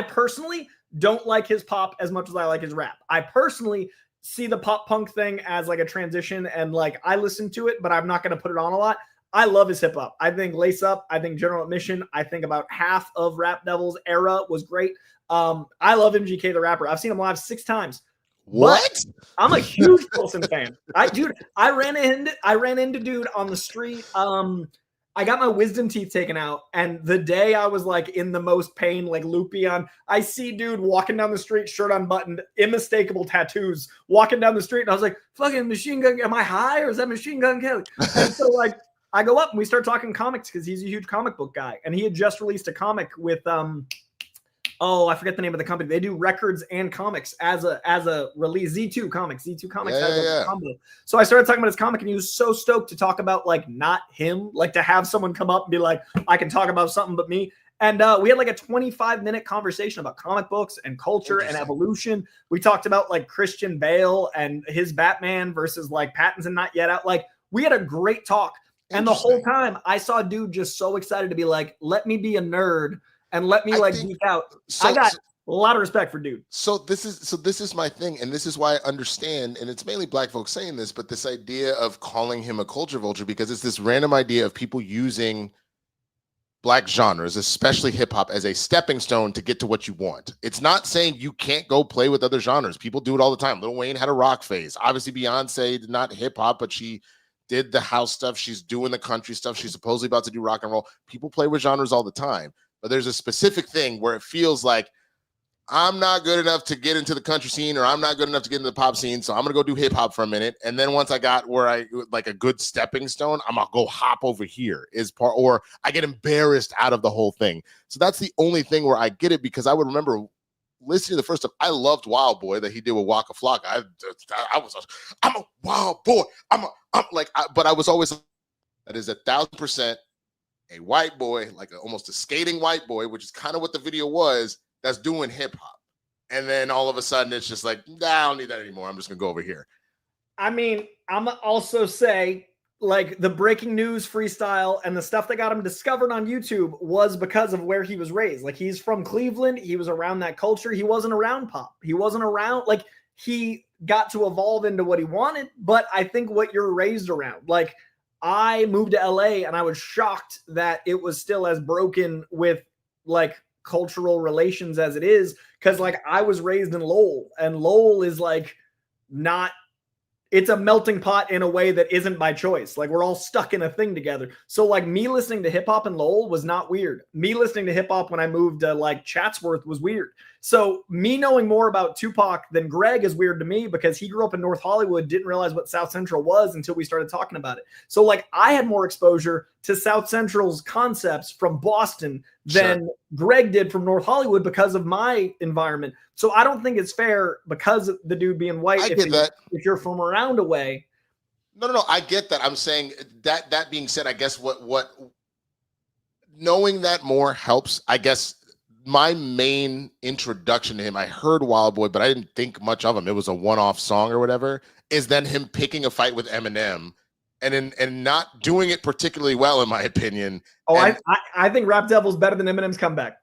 personally don't like his pop as much as I like his rap. I personally see the pop punk thing as like a transition, and like I listen to it, but I'm not gonna put it on a lot. I love his hip hop. I think Lace Up, I think General Admission, I think about half of Rap Devil's era was great. I love MGK the rapper. I've seen him live 6 times. What? But I'm a huge Wilson fan. I ran into dude on the street. I got my wisdom teeth taken out, and the day I was like in the most pain, like loopy on, I see dude walking down the street, shirt unbuttoned, unmistakable tattoos, walking down the street, and I was like, fucking Machine Gun, am I high or is that Machine Gun Kelly? And so like I go up and we start talking comics because he's a huge comic book guy, and he had just released a comic with I forget the name of the company. They do records and comics as a release. Z2 Comics. Yeah. Combo. So I started talking about his comic, and he was so stoked to talk about like not him, like to have someone come up and be like, I can talk about something but me. And we had like a 25-minute conversation about comic books and culture and evolution. We talked about like Christian Bale and his Batman versus like Pattinson not yet out. Like we had a great talk. And the whole time I saw a dude just so excited to be like, let me be a nerd and let me geek out. I got a lot of respect for dude. So this is my thing, and this is why I understand, and it's mainly black folks saying this, but this idea of calling him a culture vulture, because it's this random idea of people using black genres, especially hip hop, as a stepping stone to get to what you want. It's not saying you can't go play with other genres. People do it all the time. Lil Wayne had a rock phase. Obviously, Beyonce did not hip hop, but she did the house stuff. She's doing the country stuff. She's supposedly about to do rock and roll. People play with genres all the time. But there's a specific thing where it feels like I'm not good enough to get into the country scene, or I'm not good enough to get into the pop scene, so I'm going to go do hip hop for a minute. And then once I got where I like a good stepping stone, I'm going to go hop over here or I get embarrassed out of the whole thing. So that's the only thing where I get it, because I would remember listening to the first time. I loved Wild Boy that he did with Waka Flocka. I'm a wild boy. But I was always, that is 1,000% a white boy, like almost a skating white boy, which is kind of what the video was, that's doing hip hop. And then all of a sudden it's just like, nah, I don't need that anymore. I'm just gonna go over here. I mean, I'm also say like the breaking news freestyle and the stuff that got him discovered on YouTube was because of where he was raised. Like he's from Cleveland. He was around that culture. He wasn't around pop. He wasn't around, like he got to evolve into what he wanted. But I think what you're raised around, like I moved to LA and I was shocked that it was still as broken with like cultural relations as it is. Cause like I was raised in Lowell, and Lowell is like not, it's a melting pot in a way that isn't by choice. Like we're all stuck in a thing together. So like me listening to hip hop in Lowell was not weird. Me listening to hip hop when I moved to like Chatsworth was weird. So me knowing more about Tupac than Greg is weird to me because he grew up in North Hollywood, didn't realize what South Central was until we started talking about it. So like I had more exposure to South Central's concepts from Boston than Greg did from North Hollywood because of my environment. So I don't think it's fair because of the dude being white. If you're from around a way. No. I get that. I'm saying that being said, I guess what knowing that more helps. I guess my main introduction to him, I heard Wild Boy, but I didn't think much of him. It was a one-off song or whatever, is then him picking a fight with Eminem and not doing it particularly well, in my opinion. Oh, I think Rap Devil's better than Eminem's comeback.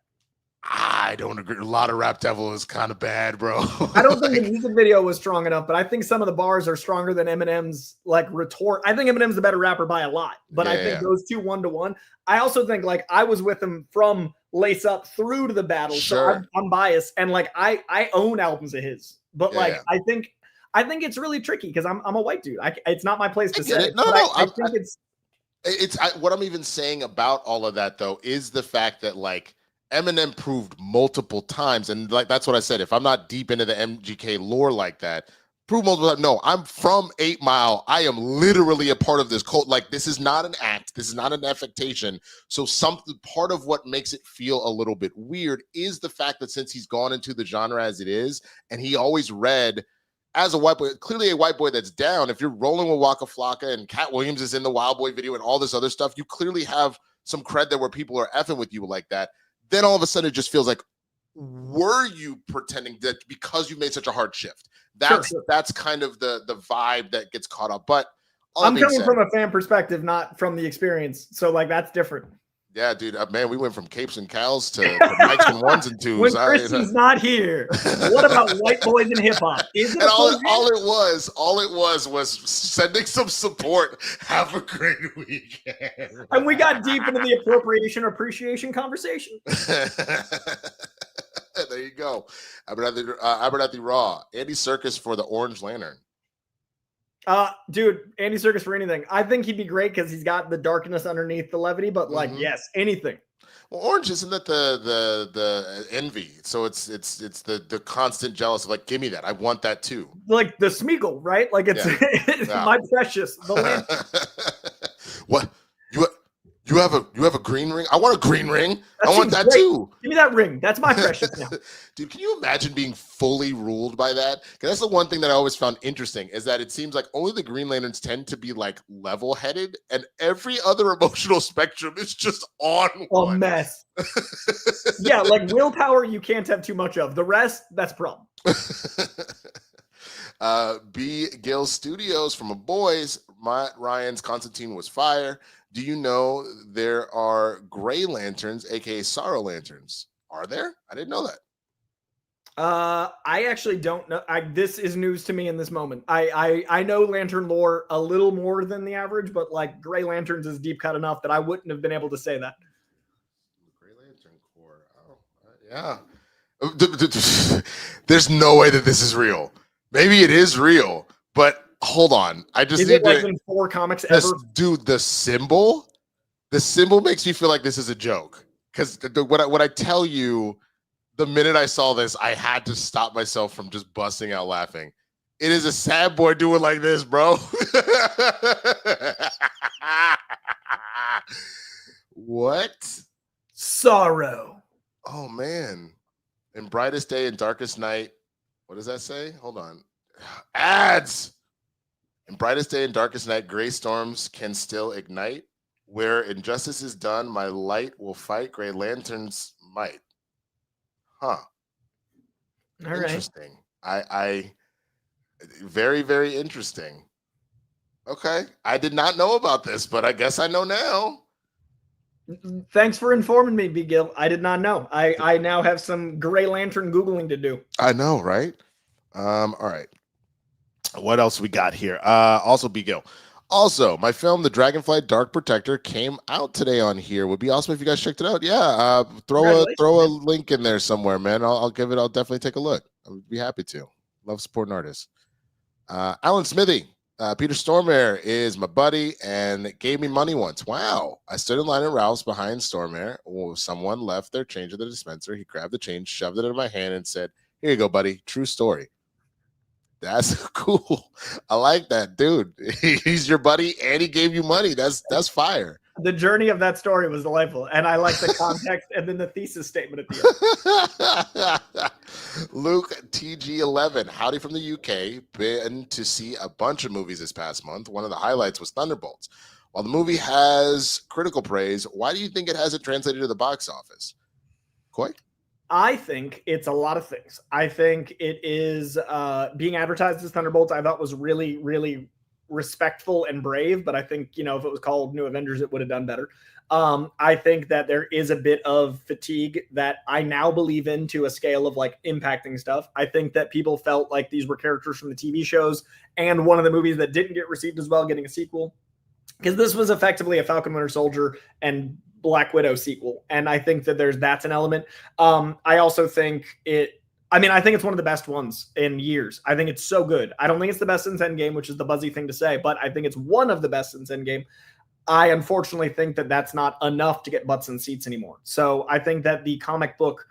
I don't agree. A lot of Rap Devil is kind of bad, bro. I don't think the music video was strong enough, but I think some of the bars are stronger than Eminem's like retort. I think Eminem's the better rapper by a lot, but I think those two 1-to-1. I also think like I was with him from Lace Up through to the battle, so I'm biased, and like I own albums of his, but like I think it's really tricky because I'm a white dude. It's not my place to say it. I think it's what I'm even saying about all of that though is the fact that like Eminem proved multiple times, and like that's what I said. If I'm not deep into the MGK lore like that, prove multiple times. No, I'm from 8 Mile. I am literally a part of this cult. Like this is not an act. This is not an affectation. So part of what makes it feel a little bit weird is the fact that since he's gone into the genre as it is, and he always read as a white boy, clearly a white boy that's down. If you're rolling with Waka Flocka and Cat Williams is in the Wild Boy video and all this other stuff, you clearly have some cred there where people are effing with you like that. Then all of a sudden it just feels like, were you pretending that because you made such a hard shift? That's kind of the vibe that gets caught up. But I'm coming from a fan perspective, not from the experience. So like that's different. Yeah, dude, man, we went from capes and cows to Nikes and ones and twos. When Kristian's not here, what about white boys in hip hop? All it was sending some support. Have a great weekend. And we got deep into the appropriation conversation. There you go. Abernathy Raw. Andy Serkis for the Orange Lantern. Dude, Andy Serkis for anything. I think he'd be great because he's got the darkness underneath the levity, but like, yes, anything. Well, Orange isn't that the envy? So it's the constant jealous of like, give me that. I want that too. Like the Smeagol, right? Like it's my precious. What? You have a green ring? I want a green ring. I want that too. Give me that ring. That's my precious now. Dude, can you imagine being fully ruled by that? Because that's the one thing that I always found interesting is that it seems like only the Green Lanterns tend to be like level-headed, and every other emotional spectrum is just on one. A mess. Yeah, like willpower you can't have too much of. The rest, that's a problem. B. Gill Studios from a boys. Matt Ryan's Constantine was fire. Do you know there are gray lanterns, aka sorrow lanterns? Are there? I didn't know that. I actually don't know. This is news to me in this moment. I know lantern lore a little more than the average, but like gray lanterns is deep cut enough that I wouldn't have been able to say that. Gray Lantern Corps. Oh, yeah. There's no way that this is real. Maybe it is real, but hold on. I just need like in 4 comics ever? Dude, the symbol makes me feel like this is a joke. Because what I tell you, the minute I saw this, I had to stop myself from just busting out laughing. It is a sad boy doing like this, bro. What? Sorrow. Oh, man. In brightest day and darkest night. What does that say? Hold on. Ads. In brightest day and darkest night, gray storms can still ignite. Where injustice is done, my light will fight. Gray lanterns might. Huh. All interesting. Right. I very, very interesting. Okay. I did not know about this, but I guess I know now. Thanks for informing me, B. Gill. I did not know. I now have some gray lantern Googling to do. I know, right? All right. What else we got here? Also, B. Gill. Also, my film, The Dragonfly Dark Protector, came out today on here. Would be awesome if you guys checked it out. Yeah, throw a link in there somewhere, man. I'll definitely take a look. I would be happy to. Love supporting artists. Alan Smithy. Peter Stormare is my buddy and gave me money once. Wow. I stood in line at Ralph's behind Stormare. Someone left their change at the dispenser. He grabbed the change, shoved it in my hand, and said, "Here you go, buddy. True story." That's cool. I like that, dude. He's your buddy and he gave you money. That's fire. The journey of that story was delightful. And I like the context and then the thesis statement at the end. Luke TG11, howdy from the UK. Been to see a bunch of movies this past month. One of the highlights was Thunderbolts. While the movie has critical praise, why do you think it hasn't translated to the box office? Coy? I think it's a lot of things. I think it is being advertised as Thunderbolts, I thought was really, really respectful and brave. But I think, if it was called New Avengers, it would have done better. I think that there is a bit of fatigue that I now believe in to a scale of like impacting stuff. I think that people felt like these were characters from the TV shows and one of the movies that didn't get received as well, getting a sequel. Because this was effectively a Falcon Winter Soldier and Black Widow sequel. And I think that that's an element. I also think I think it's one of the best ones in years. I think it's so good. I don't think it's the best since Endgame, which is the buzzy thing to say, but I think it's one of the best since Endgame. I unfortunately think that that's not enough to get butts in seats anymore. So I think that the comic book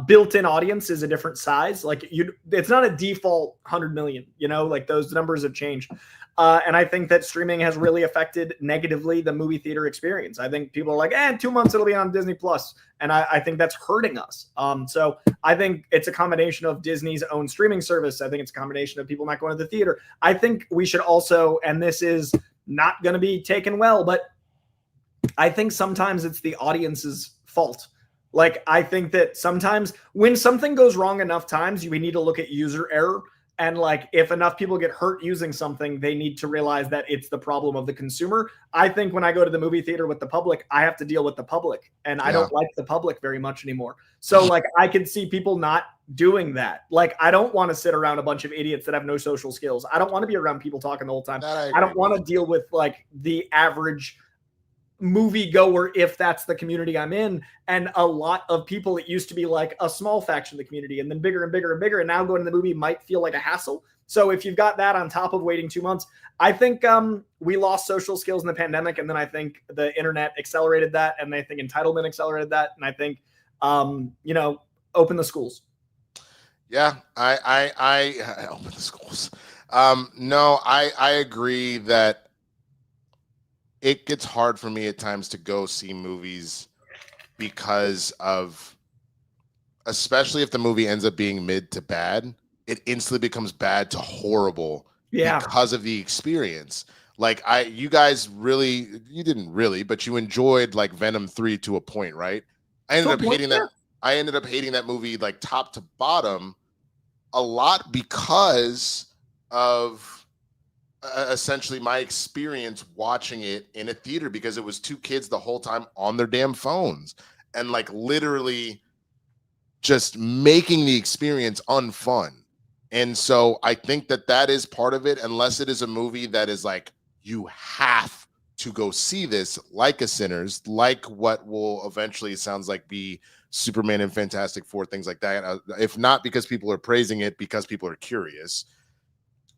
built-in audience is a different size. Like it's not a default 100 million, like those numbers have changed. And I think that streaming has really affected negatively the movie theater experience. I think people are like, in 2 months it'll be on Disney Plus. And I think that's hurting us. So I think it's a combination of Disney's own streaming service. I think it's a combination of people not going to the theater. I think we should also, and this is not going to be taken well, but I think sometimes it's the audience's fault. Like, I think that sometimes when something goes wrong enough times, we need to look at user error. And like, if enough people get hurt using something, they need to realize that it's the problem of the consumer. I think when I go to the movie theater with the public, I have to deal with the public, and I don't like the public very much anymore. So like, I can see people not doing that. Like, I don't want to sit around a bunch of idiots that have no social skills. I don't want to be around people talking the whole time. I don't want to deal with like the average movie goer, if that's the community I'm in. And a lot of people, it used to be like a small faction of the community, and then bigger and bigger and bigger. And now going to the movie might feel like a hassle. So if you've got that on top of waiting 2 months, I think we lost social skills in the pandemic. And then I think the internet accelerated that. And I think entitlement accelerated that. And I think, open the schools. Yeah, I open the schools. No, I agree that it gets hard for me at times to go see movies because of, especially if the movie ends up being mid to bad, it instantly becomes bad to horrible because of the experience. Like you didn't really, but you enjoyed like Venom 3 to a point, right? I ended up hating that movie like top to bottom a lot because of essentially my experience watching it in a theater, because it was two kids the whole time on their damn phones and like literally just making the experience unfun. And so I think that is part of it, unless it is a movie that is like, you have to go see this, like a Sinners, like what will eventually, it sounds like, be Superman and Fantastic Four, things like that. If not because people are praising it, because people are curious.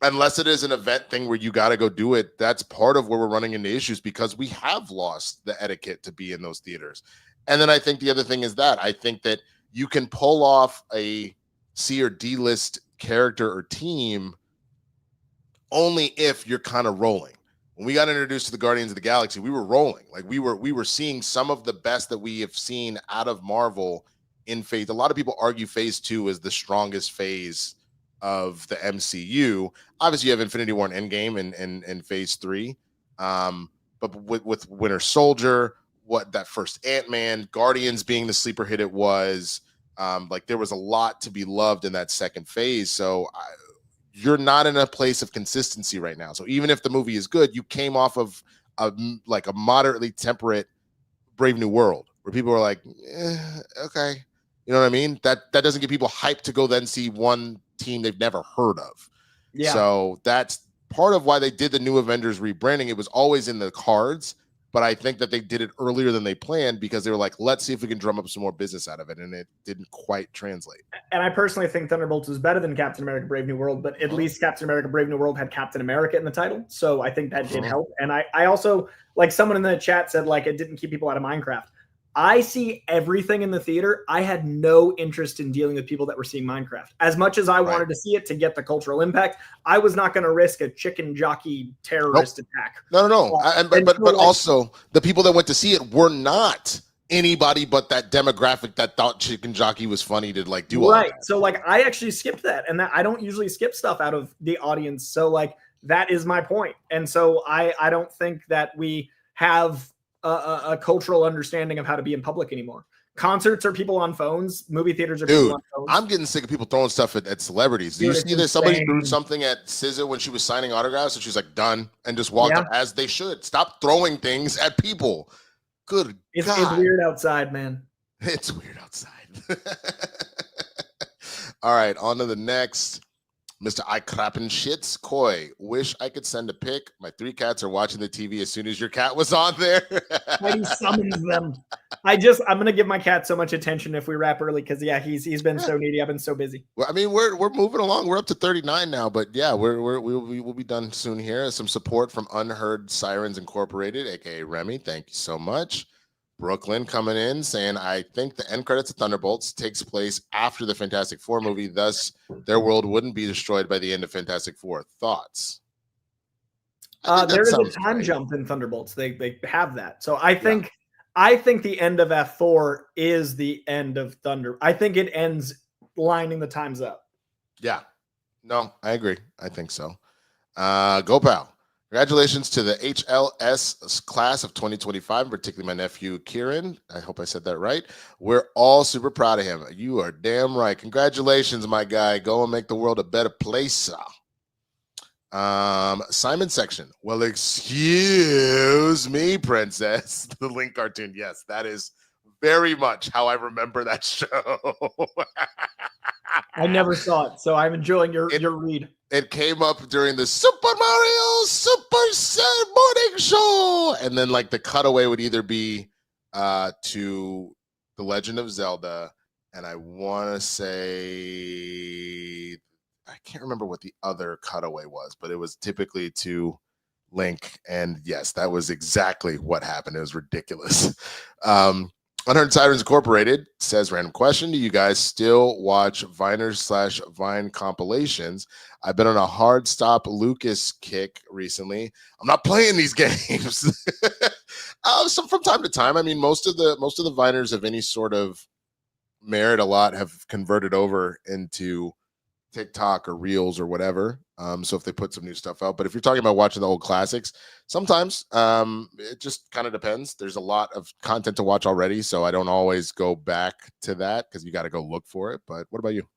Unless it is an event thing where you got to go do it, that's part of where we're running into issues, because we have lost the etiquette to be in those theaters. And then I think the other thing is that I think that you can pull off a C or D list character or team only if you're kind of rolling. When we got introduced to the Guardians of the Galaxy, we were rolling. Like we were seeing some of the best that we have seen out of Marvel in phase. A lot of people argue phase 2 is the strongest phase of the MCU. Obviously you have Infinity War and Endgame and phase 3. But with Winter Soldier, what that first Ant-Man, Guardians being the sleeper hit it was, like there was a lot to be loved in that second phase. So you're not in a place of consistency right now. So even if the movie is good, you came off of a moderately temperate Brave New World where people are like, okay. You know what I mean? That doesn't get people hyped to go then see one team they've never heard of. Yeah. So that's part of why they did the New Avengers rebranding. It was always in the cards, but I think that they did it earlier than they planned because they were like, let's see if we can drum up some more business out of it, and it didn't quite translate. And I personally think Thunderbolts is better than Captain America Brave New World, but at least Captain America Brave New World had Captain America in the title, so I think that did help. And I also, like someone in the chat said, like it didn't keep people out of Minecraft. I see everything in the theater. I had no interest in dealing with people that were seeing Minecraft. As much as I wanted to see it to get the cultural impact, I was not going to risk a chicken jockey terrorist attack. No. But also, the people that went to see it were not anybody but that demographic that thought chicken jockey was funny to like do all that. So like I actually skipped that, and that I don't usually skip stuff out of the audience. So like that is my point. And so I don't think that we have a cultural understanding of how to be in public anymore. Concerts are people on phones. Movie theaters are people on phones. I'm getting sick of people throwing stuff at celebrities. Do you see this? Somebody threw something at SZA when she was signing autographs, and she's like, done, and just walked up as they should. Stop throwing things at people. Good It's God. weird outside, man. It's weird outside. All right, on to the next. Mr. I Crappen Shits Koi. Wish I could send a pic. My 3 cats are watching the TV as soon as your cat was on there. He summons them. I'm gonna give my cat so much attention if we wrap early because he's been so needy. I've been so busy. Well, I mean, we're moving along. We're up to 39 now, but yeah, we'll be done soon here. Some support from Unheard Sirens Incorporated, aka Remy. Thank you so much. Brooklyn coming in saying, I think the end credits of Thunderbolts takes place after the Fantastic Four movie, thus their world wouldn't be destroyed by the end of Fantastic Four. Thoughts? There is a time jump in Thunderbolts. They have that. So I think the end of F4 is the end of Thunder. I think it ends lining the times up. Yeah. No, I agree. I think so. Go Pal. Congratulations to the HLS class of 2025, particularly my nephew, Kieran. I hope I said that right. We're all super proud of him. You are damn right. Congratulations, my guy. Go and make the world a better place. Simon section. Well, excuse me, princess. The Link cartoon. Yes, that is very much how I remember that show. I never saw it, so I'm enjoying your read. It came up during the Super Mario Super Morning Show, and then like the cutaway would either be to The Legend of Zelda, and I want to say I can't remember what the other cutaway was, but it was typically to Link, and yes, that was exactly what happened. It was ridiculous. Unheard Sirens Incorporated says, random question, do you guys still watch Viners/Vine compilations? I've been on a hard stop Lucas kick recently. I'm not playing these games. So from time to time, I mean, most of the Viners of any sort of merit a lot have converted over into TikTok or Reels or whatever. So if they put some new stuff out, but if you're talking about watching the old classics, sometimes it just kind of depends. There's a lot of content to watch already, so I don't always go back to that because you got to go look for it. But what about you?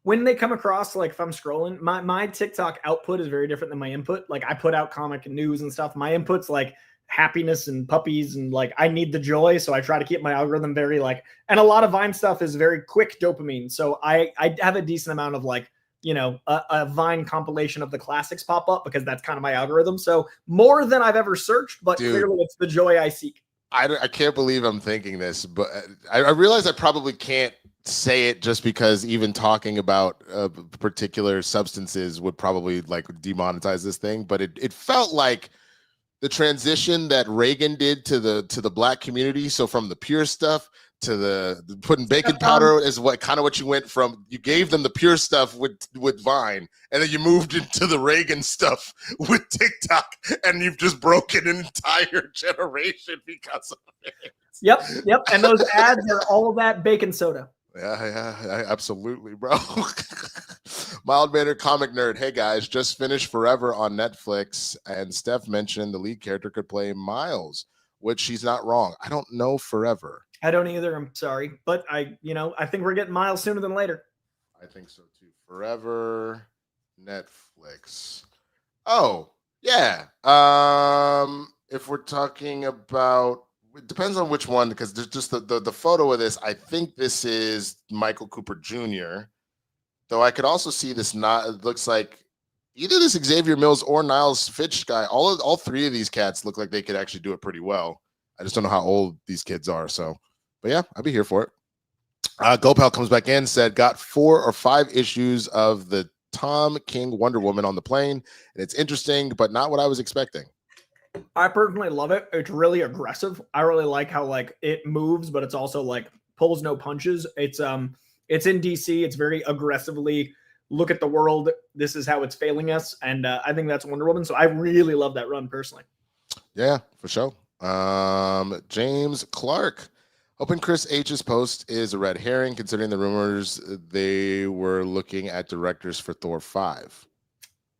When they come across, like if I'm scrolling, my TikTok output is very different than my input. Like I put out comic news and stuff. My input's like happiness and puppies and like I need the joy, so I try to keep my algorithm very like. And a lot of Vine stuff is very quick dopamine, so I have a decent amount of like, you know, a Vine compilation of the classics pop up because that's kind of my algorithm. So more than I've ever searched, but clearly it's the joy I seek. I can't believe I'm thinking this, but I realize I probably can't say it just because even talking about particular substances would probably like demonetize this thing. But it felt like the transition that Reagan did to the black community. So from the pure stuff to the putting baking powder is what you went from. You gave them the pure stuff with Vine, and then you moved into the Reagan stuff with TikTok, and you've just broken an entire generation because of it. Yep. And those ads are all that baking soda. Yeah, absolutely, bro. Mild-mannered comic nerd. Hey guys, just finished Forever on Netflix, and Steph mentioned the lead character could play Miles, which she's not wrong. I don't know Forever. I don't either. I'm sorry, but I think we're getting Miles sooner than later. I think so too. Forever, Netflix. Oh yeah. If we're talking about, it depends on which one, because there's just the photo of this. I think this is Michael Cooper Jr. Though I could also see this. It looks like either this Xavier Mills or Niles Fitch guy. All three of these cats look like they could actually do it pretty well. I just don't know how old these kids are. So, but yeah, I'd be here for it. Gopal comes back in, said, got 4 or 5 issues of the Tom King Wonder Woman on the plane, and it's interesting, but not what I was expecting. I personally love it. It's really aggressive. I really like how like it moves, but it's also like pulls no punches. It's in DC. It's very aggressively look at the world. This is how it's failing us, and I think that's Wonder Woman. So I really love that run personally. Yeah, for sure. James Clark. Hoping Chris H's post is a red herring, considering the rumors they were looking at directors for Thor 5.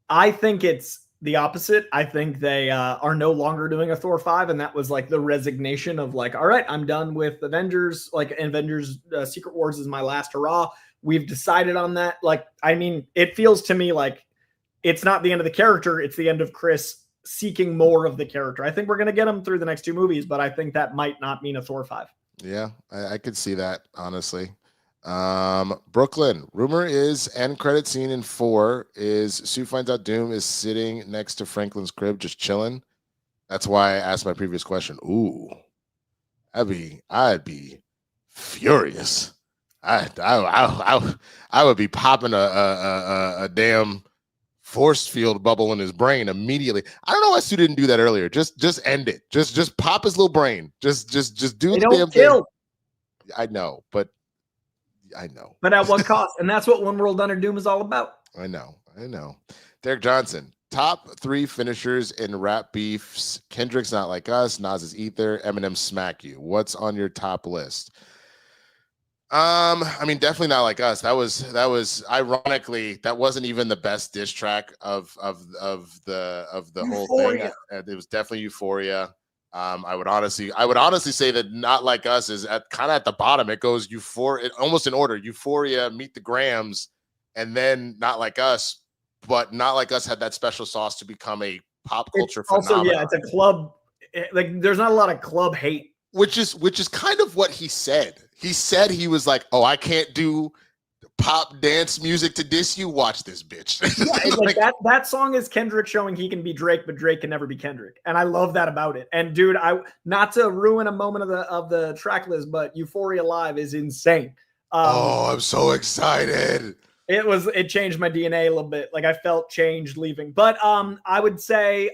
I think it's the opposite. I think they are no longer doing a Thor 5, and that was like the resignation of like, all right, I'm done with Avengers. Like Avengers Secret Wars is my last hurrah. We've decided on that. Like, I mean, it feels to me like it's not the end of the character. It's the end of Chris seeking more of the character. I think we're going to get him through the next 2 movies, but I think that might not mean a Thor 5. Yeah, I could see that, honestly. Brooklyn, rumor is end credit scene in 4 is Sue finds out Doom is sitting next to Franklin's crib just chilling. That's why I asked my previous question. Ooh, I'd be furious. I would be popping a damn force field bubble in his brain immediately. I don't know why Sue didn't do that earlier. Just end it. Just pop his little brain. Just do they the don't damn kill. thing. I know. But at what cost? And that's what One World Under Doom is all about. I know. Derek Johnson, top 3 finishers in rap beefs. Kendrick's Not Like Us, Nas's Ether, Eminem Smack You. What's on your top list? I mean, definitely Not Like Us. That was ironically, that wasn't even the best diss track of the whole thing. It was definitely Euphoria. I would honestly say that Not Like Us is kind of at the bottom. It goes Euphoria, almost in order: Euphoria, Meet the Grams, and then Not Like Us. But Not Like Us had that special sauce to become a pop culture phenomenon. Also, yeah, it's a club. Like, there's not a lot of club hate. Which is kind of what he said. He said he was like, "Oh, I can't do pop dance music to diss you. Watch this, bitch." Yeah, like that song is Kendrick showing he can be Drake, but Drake can never be Kendrick, and I love that about it. And dude, not to ruin a moment of the track list, but Euphoria Live is insane. I'm so excited. It changed my DNA a little bit. Like, I felt changed leaving. But I would say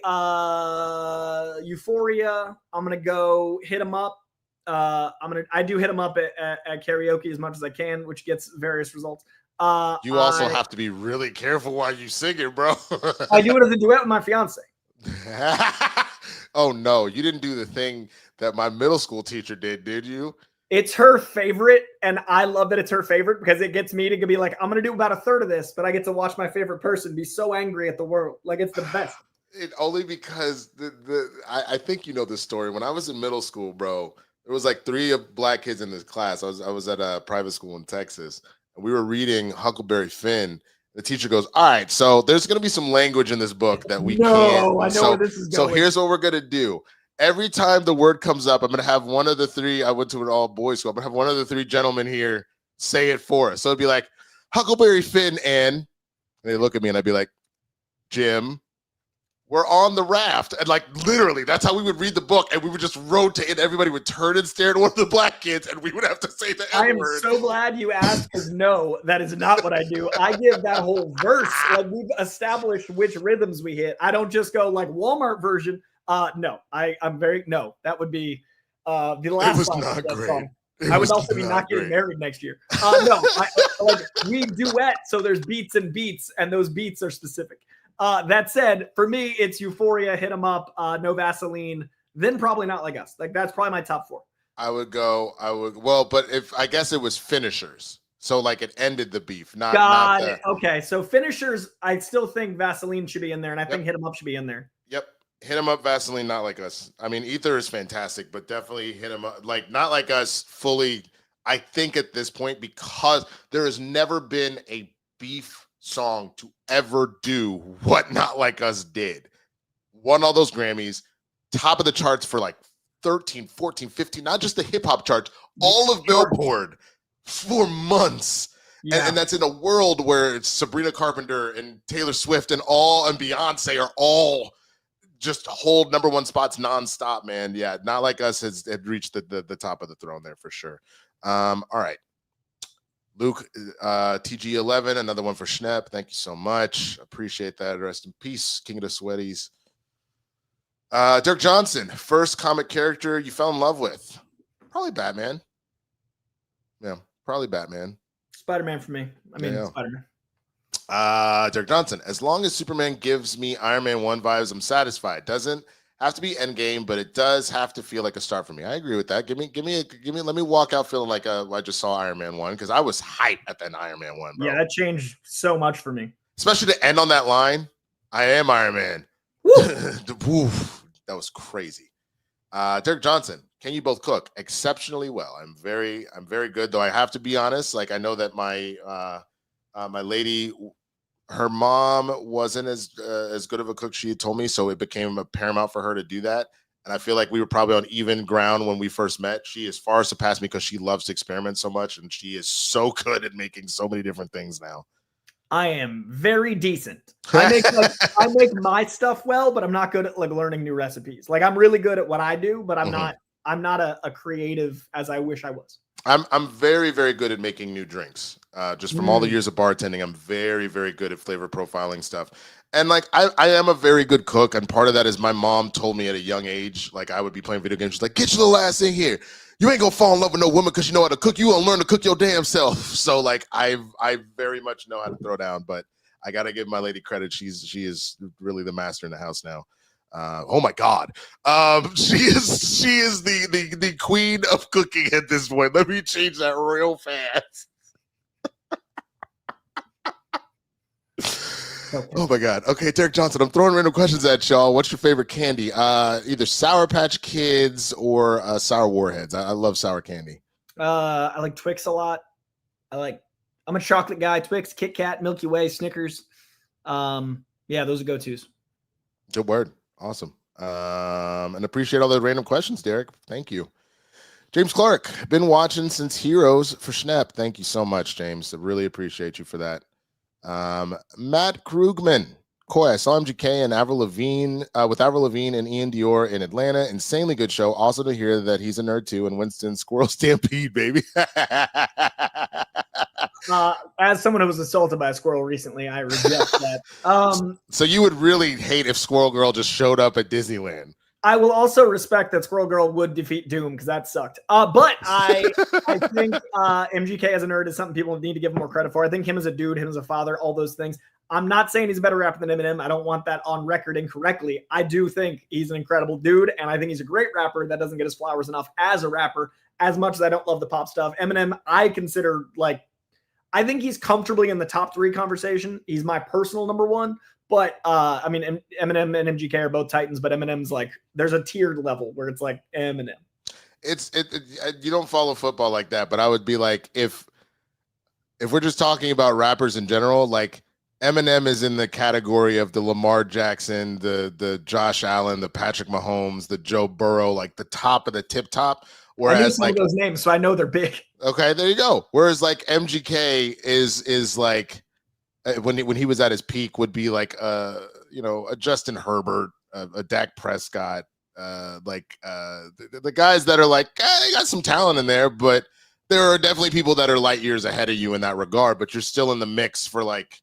Euphoria. I'm gonna go Hit 'Em Up. I do Hit 'Em Up at karaoke as much as I can, which gets various results. You also have to be really careful while you sing it, bro. I do it as a duet with my fiance. Oh no, you didn't do the thing that my middle school teacher did you? It's her favorite, and I love that it's her favorite because it gets me to be like, I'm going to do about a third of this, but I get to watch my favorite person be so angry at the world. Like, it's the best. It only because I think you know this story. When I was in middle school, bro, there was like 3 black kids in this class. I was at a private school in Texas, and we were reading Huckleberry Finn. The teacher goes, "All right, so there's going to be some language in this book that we can't." I know where this is going. So here's what we're going to do. Every time the word comes up, I'm going to have one of the 3, I went to an all-boys school, I'm going to have one of the 3 gentlemen here say it for us. So it'd be like, Huckleberry Finn and they look at me and I'd be like, Jim, we're on the raft. And like, literally, that's how we would read the book. And we would just rotate and everybody would turn and stare at one of the black kids and we would have to say the N-word. I am so glad you asked, because no, that is not what I do. I give that whole verse. Like, we've established which rhythms we hit. I don't just go like Walmart version. No, that would be the last. It was not great. Song. I would also be not getting married next year. We duet, so there's beats, and those beats are specific. That said, for me, it's Euphoria, Hit 'Em Up, No Vaseline, then probably Not Like Us. Like, that's probably my top 4. But if I guess it was finishers. So like it ended the beef. Got it. Okay, so finishers, I still think Vaseline should be in there, and I think Hit 'Em Up should be in there. Yep. Hit 'Em Up, Vaseline, Not Like Us. I mean, Ether is fantastic, but definitely Hit 'Em Up. Like, Not Like Us fully, I think at this point, because there has never been a beef song to ever do what Not Like Us did. Won all those Grammys, top of the charts for like 13, 14, 15, not just the hip hop charts, all of Billboard for months. Yeah. And that's in a world where it's Sabrina Carpenter and Taylor Swift and Beyonce are all just hold number one spots nonstop, man. Yeah, not like us had reached the top of the throne there for sure. All right. Luke, TG11, another one for Schnepp. Thank you so much. Appreciate that. Rest in peace, King of the Sweaties. Dirk Johnson, first comic character you fell in love with? Probably Batman. Yeah, probably Batman. Spider-Man for me. Spider-Man. Dirk Johnson, as long as Superman gives me Iron Man 1 vibes, I'm satisfied. Doesn't have to be Endgame, but it does have to feel like a start for me. I agree with that. Give me. Let me walk out feeling like I just saw Iron Man 1 because I was hyped at that Iron Man 1, bro. Yeah, that changed so much for me. Especially to end on that line, I am Iron Man. Woof, that was crazy. Dirk Johnson, can you both cook? Exceptionally well. I'm very good, though I have to be honest. Like, I know that my my lady, her mom wasn't as good of a cook, she had told me, so it became a paramount for her to do that. And I feel like we were probably on even ground when we first met. She has far surpassed me because she loves to experiment so much, and she is so good at making so many different things now. I am very decent. I make my stuff well, but I'm not good at like learning new recipes. Like, I'm really good at what I do, but I'm not a creative as I wish I was. I'm very, very good at making new drinks. Just from all the years of bartending, I'm very, very good at flavor profiling stuff. And like, I am a very good cook. And part of that is my mom told me at a young age, like, I would be playing video games. She's like, get your little ass in here. You ain't gonna fall in love with no woman because you know how to cook. You gonna learn to cook your damn self. So like, I very much know how to throw down, but I gotta give my lady credit. She is really the master in the house now. Oh my God. She is the queen of cooking at this point. Let me change that real fast. Oh my God. Okay, Derek Johnson, I'm throwing random questions at y'all. What's your favorite candy? Either Sour Patch Kids or Sour Warheads. I love sour candy. I like Twix a lot. I'm a chocolate guy. Twix, Kit Kat, Milky Way, Snickers. Yeah, those are go-tos. Good word. Awesome. And appreciate all the random questions, Derek. Thank you. James Clark, been watching since Heroes for Schnepp. Thank you so much, James. I really appreciate you for that. Matt Krugman, Coy, I saw MGK and Avril Lavigne with Avril Lavigne and Ian Dior in Atlanta. Insanely good show. Also to hear that he's a nerd too. And Winston Squirrel Stampede, baby. As someone who was assaulted by a squirrel recently, I reject that. So you would really hate if Squirrel Girl just showed up at Disneyland. I will also respect that Squirrel Girl would defeat Doom because that sucked. But I think MGK as a nerd is something people need to give him more credit for. I think him as a dude, him as a father, all those things. I'm not saying he's a better rapper than Eminem. I don't want that on record incorrectly. I do think he's an incredible dude, and I think he's a great rapper that doesn't get his flowers enough as a rapper, as much as I don't love the pop stuff. Eminem, I consider, like, I think he's comfortably in the top 3 conversation. He's my personal number 1. But, I mean, Eminem and MGK are both titans, but Eminem's like, there's a tiered level where it's like Eminem. You don't follow football like that, but I would be like, if we're just talking about rappers in general, like Eminem is in the category of the Lamar Jackson, the Josh Allen, the Patrick Mahomes, the Joe Burrow, like the top of the tip top. Whereas, I knew some of those names, so I know they're big. Okay, there you go. Whereas like MGK is like, when he was at his peak, would be like a Justin Herbert, a Dak Prescott, the guys that are like, they got some talent in there, but there are definitely people that are light years ahead of you in that regard, but you're still in the mix for like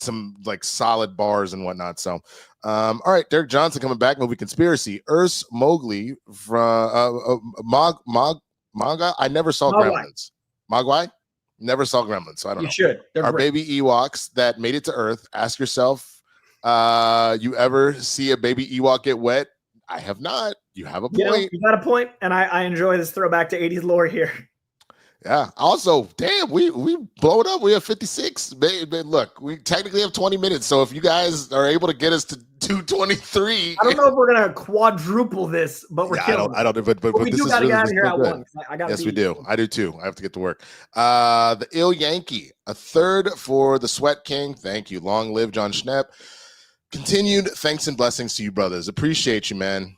some like solid bars and whatnot. So all right, Derek Johnson coming back, movie Conspiracy. Urs Mowgli from manga. I never saw Gremlins. Mogwai? Never saw Gremlins, so I don't know. You should. Our baby Ewoks that made it to Earth. Ask yourself, you ever see a baby Ewok get wet? I have not. You have a point. You got a point, and I enjoy this throwback to 80s lore here. Yeah. Also, damn, we blow it up. We have 56. Look, we technically have 20 minutes, so if you guys are able to get us to 223. I don't know if we're going to quadruple this, but we're killing I don't know, but we do got to get out of here at once. Yes, we do. I do too. I have to get to work. The Ill Yankee, a third for the Sweat King. Thank you. Long live John Schnepp. Continued thanks and blessings to you, brothers. Appreciate you, man.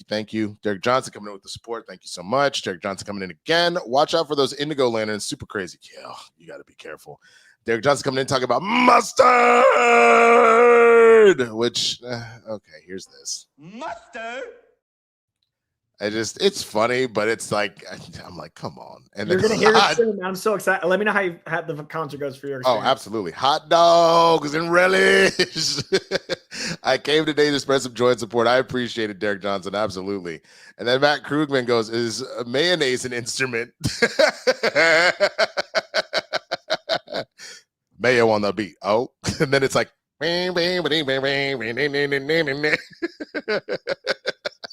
Thank you. Derek Johnson coming in with the support. Thank you so much. Derek Johnson coming in again. Watch out for those indigo lanterns. Super crazy. Yeah, you got to be careful. Derek Johnson coming in talking about mustard, which, okay, here's this. Mustard? It's funny, but it's like, I'm like, come on. And you're going to hear it soon. I'm so excited. Let me know how the concert goes for your experience. Oh, absolutely. Hot dogs and relish. I came today to spread some joy and support. I appreciate it, Derek Johnson. Absolutely. And then Matt Krugman goes, is mayonnaise an instrument? Mayo on the beat. Oh, and then it's like,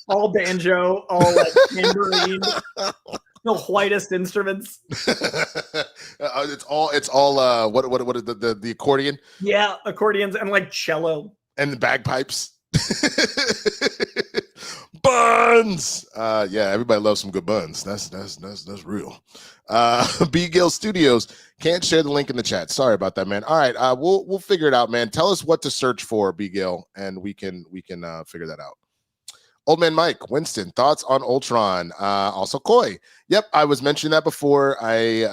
all banjo, all like tambourine, the whitest instruments. It's all what is the accordion? Yeah, accordions and like cello and the bagpipes. Buns. Yeah, everybody loves some good buns. That's real. B Gill Studios can't share the link in the chat. Sorry about that, man. All right, we'll figure it out, man. Tell us what to search for, B Gill, and we can figure that out. Old Man Mike, Winston, thoughts on Ultron? Also Koi. Yep, I was mentioning that before.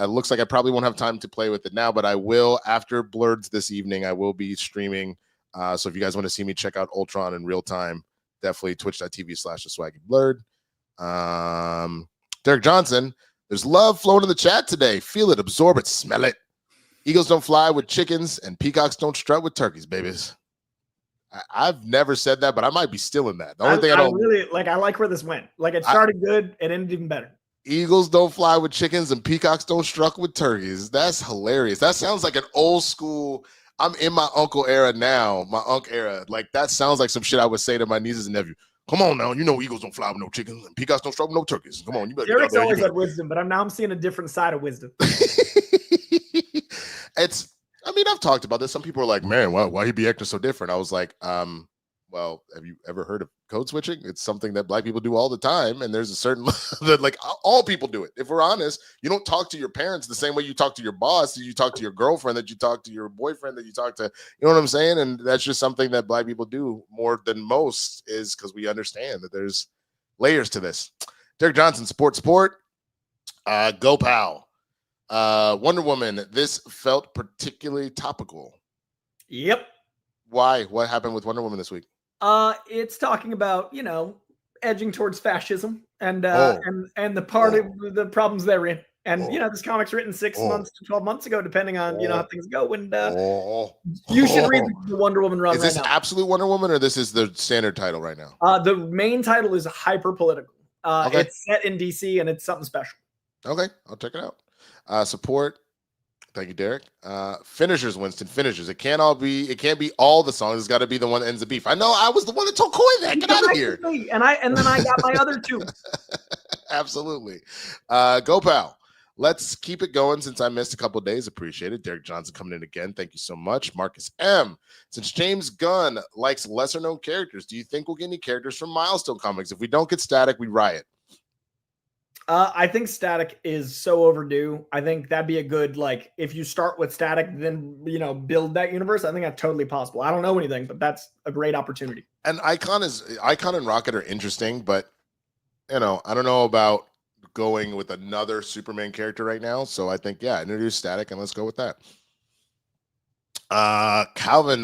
Looks like I probably won't have time to play with it now, but I will after Blurds this evening. I will be streaming. So if you guys want to see me check out Ultron in real time, definitely twitch.tv/theswaggyblurred. Derek Johnson, there's love flowing in the chat today. Feel it, absorb it, smell it. Eagles don't fly with chickens and peacocks don't strut with turkeys, babies. I've never said that, but I might be stealing that. The only thing I don't really like, I like where this went. Like it started good and ended even better. Eagles don't fly with chickens and peacocks don't strut with turkeys. That's hilarious. That sounds like an old school. I'm in my uncle era now, my unk era. Like that sounds like some shit I would say to my nieces and nephews. Come on now, you know eagles don't fly with no chickens and peacocks don't strut with no turkeys. Come on, you better. Derek's always had wisdom, but I'm seeing a different side of wisdom. I mean, I've talked about this. Some people are like, man, why he be acting so different? I was like, well, have you ever heard of code switching? It's something that black people do all the time. And there's a certain that like all people do it. If we're honest, you don't talk to your parents the same way you talk to your boss, you talk to your girlfriend, that you talk to your boyfriend, that you talk to, you know what I'm saying? And that's just something that black people do more than most, is because we understand that there's layers to this. Derek Johnson, support. Go Pal. Wonder Woman, this felt particularly topical. Yep. Why? What happened with Wonder Woman this week? It's talking about, edging towards fascism and the part of the problems therein. And this comic's written 6 months to 12 months ago, depending on how things go. And you should read the Wonder Woman run. Is this Absolute Wonder Woman, or this is the standard title right now? The main title is hyper political. Okay. It's set in DC and it's something special. Okay, I'll check it out. Support. Thank you, Derek. Finishers, Winston. Finishers. It can't be all the songs. It's got to be the one that ends the beef. I know. I was the one that told Coy that. Get out of here. And then I got my other two. Absolutely. Go Pal. Let's keep it going since I missed a couple of days. Appreciate it. Derek Johnson coming in again. Thank you so much. Marcus M. Since James Gunn likes lesser known characters, do you think we'll get any characters from Milestone Comics? If we don't get Static, we riot. I think Static is so overdue. I think that'd be a good, if you start with Static, then, build that universe. I think that's totally possible. I don't know anything, but that's a great opportunity. And Icon and Rocket are interesting, but, I don't know about going with another Superman character right now. So I think, introduce Static and let's go with that. Calvin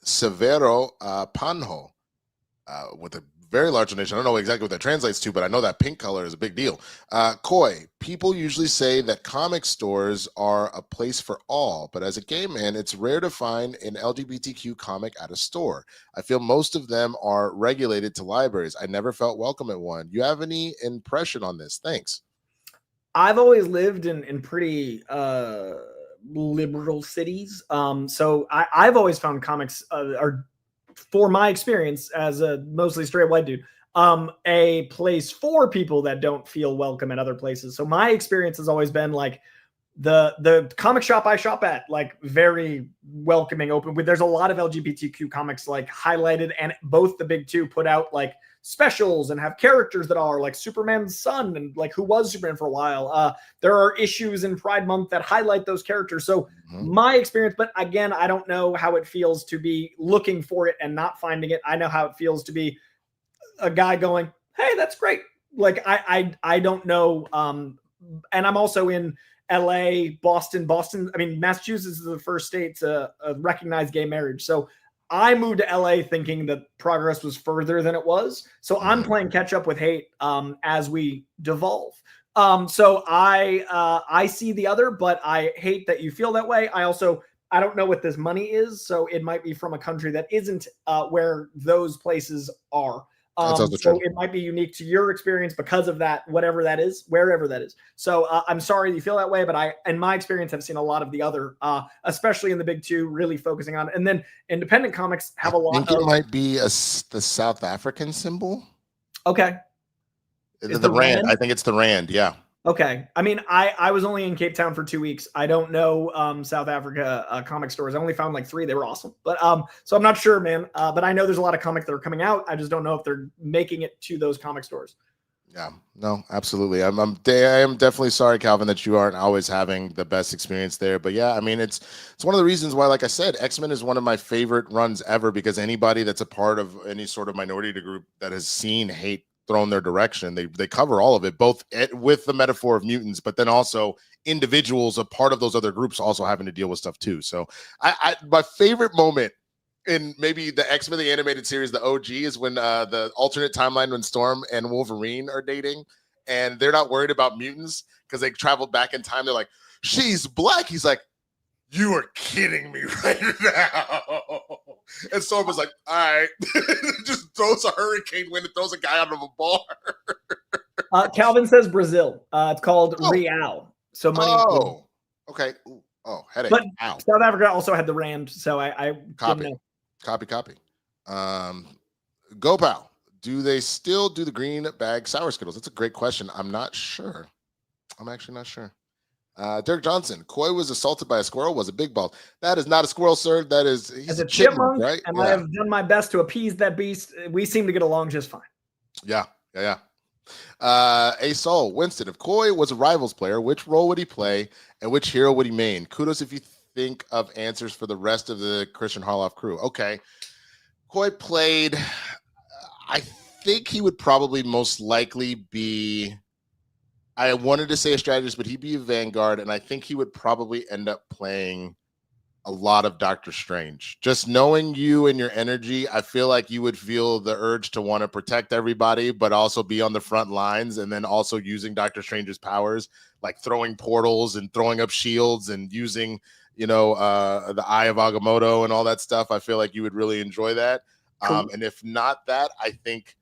Severo Panjo with a very large donation. I don't know exactly what that translates to, but I know that pink color is a big deal. Koi, people usually say that comic stores are a place for all, but as a gay man, it's rare to find an LGBTQ comic at a store. I feel most of them are regulated to libraries. I never felt welcome at one. You have any impression on this? Thanks. I've always lived in pretty liberal cities. So I've always found comics are, for my experience as a mostly straight white dude, a place for people that don't feel welcome at other places. So my experience has always been the comic shop I shop at, very welcoming, open. There's a lot of LGBTQ comics highlighted, and both the big two put out specials and have characters that are Superman's son and who was Superman for a while. There are issues in Pride Month that highlight those characters. So my experience, but again, I don't know how it feels to be looking for it and not finding it. I know how it feels to be a guy going, hey, that's great. I don't know. And I'm also in LA, Boston. I mean, Massachusetts is the first state to recognize gay marriage. So I moved to LA thinking that progress was further than it was. So I'm playing catch up with hate as we devolve. So I see the other, but I hate that you feel that way. I don't know what this money is, so it might be from a country that isn't where those places are. So it might be unique to your experience because of that, whatever that is, wherever that is. So I'm sorry you feel that way, but I, in my experience, have seen a lot of the other, especially in the big two, really focusing on. And then independent comics have a lot. I think it might be the South African symbol. Okay. The rand. I think it's the rand. Yeah. Okay. I mean, I was only in Cape Town for 2 weeks. I don't know South Africa comic stores. I only found like 3. They were awesome. But so I'm not sure, man. But I know there's a lot of comics that are coming out. I just don't know if they're making it to those comic stores. Yeah. No, absolutely. I am definitely sorry, Calvin, that you aren't always having the best experience there. But yeah, I mean, it's one of the reasons why, like I said, X-Men is one of my favorite runs ever, because anybody that's a part of any sort of minority group that has seen hate thrown their direction, they cover all of it, both with the metaphor of mutants, but then also individuals a part of those other groups also having to deal with stuff too. So my favorite moment in maybe the X-Men the animated series, the OG, is when the alternate timeline when Storm and Wolverine are dating and they're not worried about mutants because they traveled back in time. They're like, she's black. He's like, you are kidding me right now. And Storm was like, all right. Just throws a hurricane wind and throws a guy out of a bar. Calvin says Brazil. It's called Real. So money. Oh, okay. Ooh. Oh, headache. But Ow. South Africa also had the rand. So I copy. Didn't know. Copy. Go Pow. Do they still do the green bag sour Skittles? That's a great question. I'm not sure. I'm actually not sure. Derek Johnson, Koi was assaulted by a squirrel, was a big ball. That is not a squirrel, sir. He's a chipmunk, right? And I have done my best to appease that beast. We seem to get along just fine. Yeah. A Soul, Winston, if Koi was a Rivals player, which role would he play and which hero would he main? Kudos if you think of answers for the rest of the Kristian Harloff crew. Okay. Koi played, I think he would probably most likely be, I wanted to say a strategist, but he'd be a Vanguard, and I think he would probably end up playing a lot of Doctor Strange. Just knowing you and your energy, I feel like you would feel the urge to want to protect everybody, but also be on the front lines, and then also using Doctor Strange's powers, like throwing portals and throwing up shields and using, the Eye of Agamotto and all that stuff. I feel like you would really enjoy that. Cool. And if not that, I think,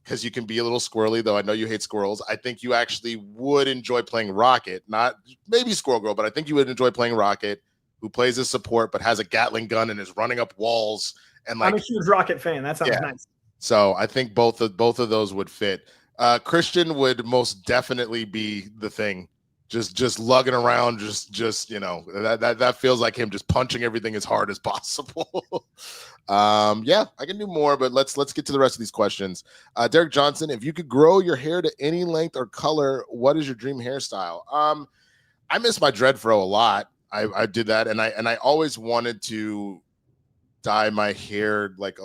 because you can be a little squirrely, though I know you hate squirrels, I think you actually would enjoy playing Rocket. Not maybe Squirrel Girl, but I think you would enjoy playing Rocket, who plays a support but has a Gatling gun and is running up walls. And like, I'm a huge Rocket fan. That sounds nice. So I think both of those would fit. Kristian would most definitely be the Thing. Just lugging around, that feels like him just punching everything as hard as possible. I can do more, but let's get to the rest of these questions. Derek Johnson, if you could grow your hair to any length or color, what is your dream hairstyle? I miss my dread fro a lot. I did that, and I always wanted to dye my hair like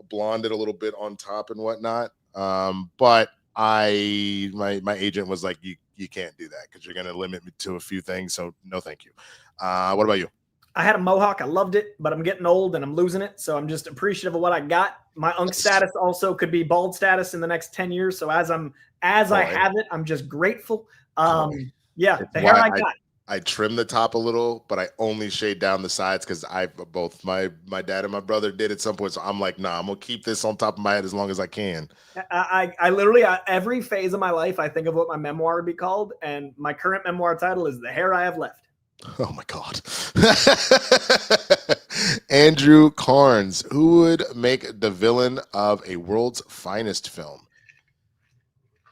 blonde it a little bit on top and whatnot. But my agent was like, you can't do that because you're going to limit me to a few things. So no, thank you. What about you? I had a mohawk. I loved it, but I'm getting old and I'm losing it. So I'm just appreciative of what I got. My unk status also could be bald status in the next 10 years. So I have it, I'm just grateful. The hair I got. I trim the top a little, but I only shade down the sides because both my dad and my brother did at some point. So I'm like, nah, I'm gonna keep this on top of my head as long as I can. I literally every phase of my life, I think of what my memoir would be called, and my current memoir title is "The Hair I Have Left." Oh my God. Andrew Carnes, who would make the villain of a World's Finest film?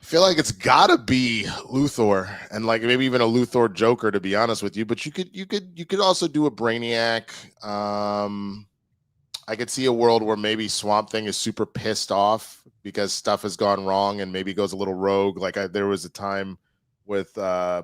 I feel like it's gotta be Luthor, and like maybe even a Luthor Joker, to be honest with you. But you could also do a Brainiac. I could see a world where maybe Swamp Thing is super pissed off because stuff has gone wrong and maybe goes a little rogue. Like there was a time with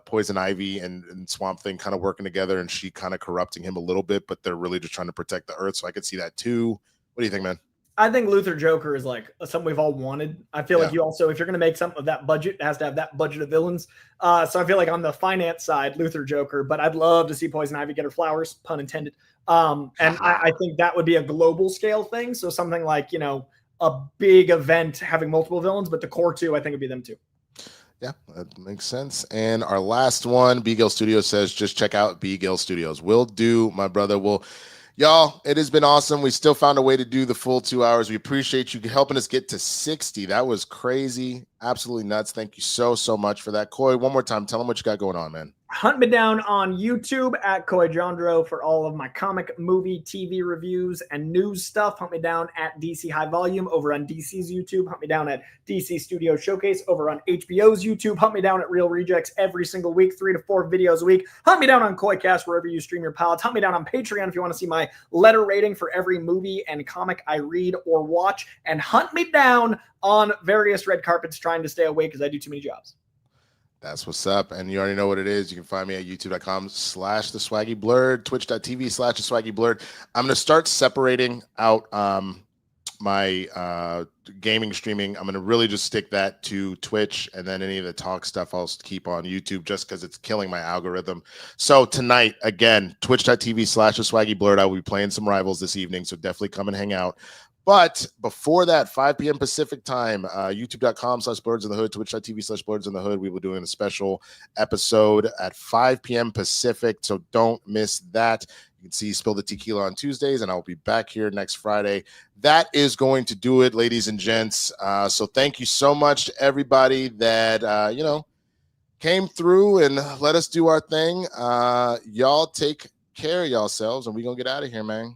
Poison Ivy and Swamp Thing kind of working together, and she kind of corrupting him a little bit, but they're really just trying to protect the Earth. So I could see that too. What do you think, man? I think Luthor Joker is like something we've all wanted. I feel like you also, if you're going to make something of that budget, it has to have that budget of villains. So I feel like on the finance side, Luthor Joker, but I'd love to see Poison Ivy get her flowers, pun intended. And I think that would be a global scale thing. So something like, a big event having multiple villains, but the core two, I think would be them too. Yeah, that makes sense. And our last one, B. Gill Studios says, just check out B. Gill Studios. Will do, my brother. Y'all, it has been awesome. We still found a way to do the full 2 hours. We appreciate you helping us get to 60. That was crazy. Absolutely nuts. Thank you so, so much for that. Coy, one more time, tell them what you got going on, man. Hunt me down on YouTube at Coy Jandro for all of my comic, movie, TV reviews, and news stuff. Hunt me down at DC High Volume over on DC's YouTube. Hunt me down at DC Studio Showcase over on HBO's YouTube. Hunt me down at Real Rejects every single week, 3 to 4 videos a week. Hunt me down on Coycast wherever you stream your palates. Hunt me down on Patreon if you want to see my letter rating for every movie and comic I read or watch. And hunt me down on various red carpets trying to stay awake because I do too many jobs. That's what's up. And you already know what it is. You can find me at youtube.com/theswaggyblurred, twitch.tv/theswaggyblurred. I'm going to start separating out my gaming streaming. I'm going to really just stick that to Twitch, and then any of the talk stuff I'll keep on YouTube just because it's killing my algorithm. So tonight, again, twitch.tv/theswaggyblurred. I will be playing some Rivals this evening, so definitely come and hang out. But before that, 5 p.m. Pacific time, youtube.com/blurredsinthehood, twitch.tv/blurredsinthehood. We will be doing a special episode at 5 p.m. Pacific, so don't miss that. You can see Spill the Tequila on Tuesdays, and I'll be back here next Friday. That is going to do it, ladies and gents. So thank you so much to everybody that, came through and let us do our thing. Y'all take care of yourselves, and we're going to get out of here, man.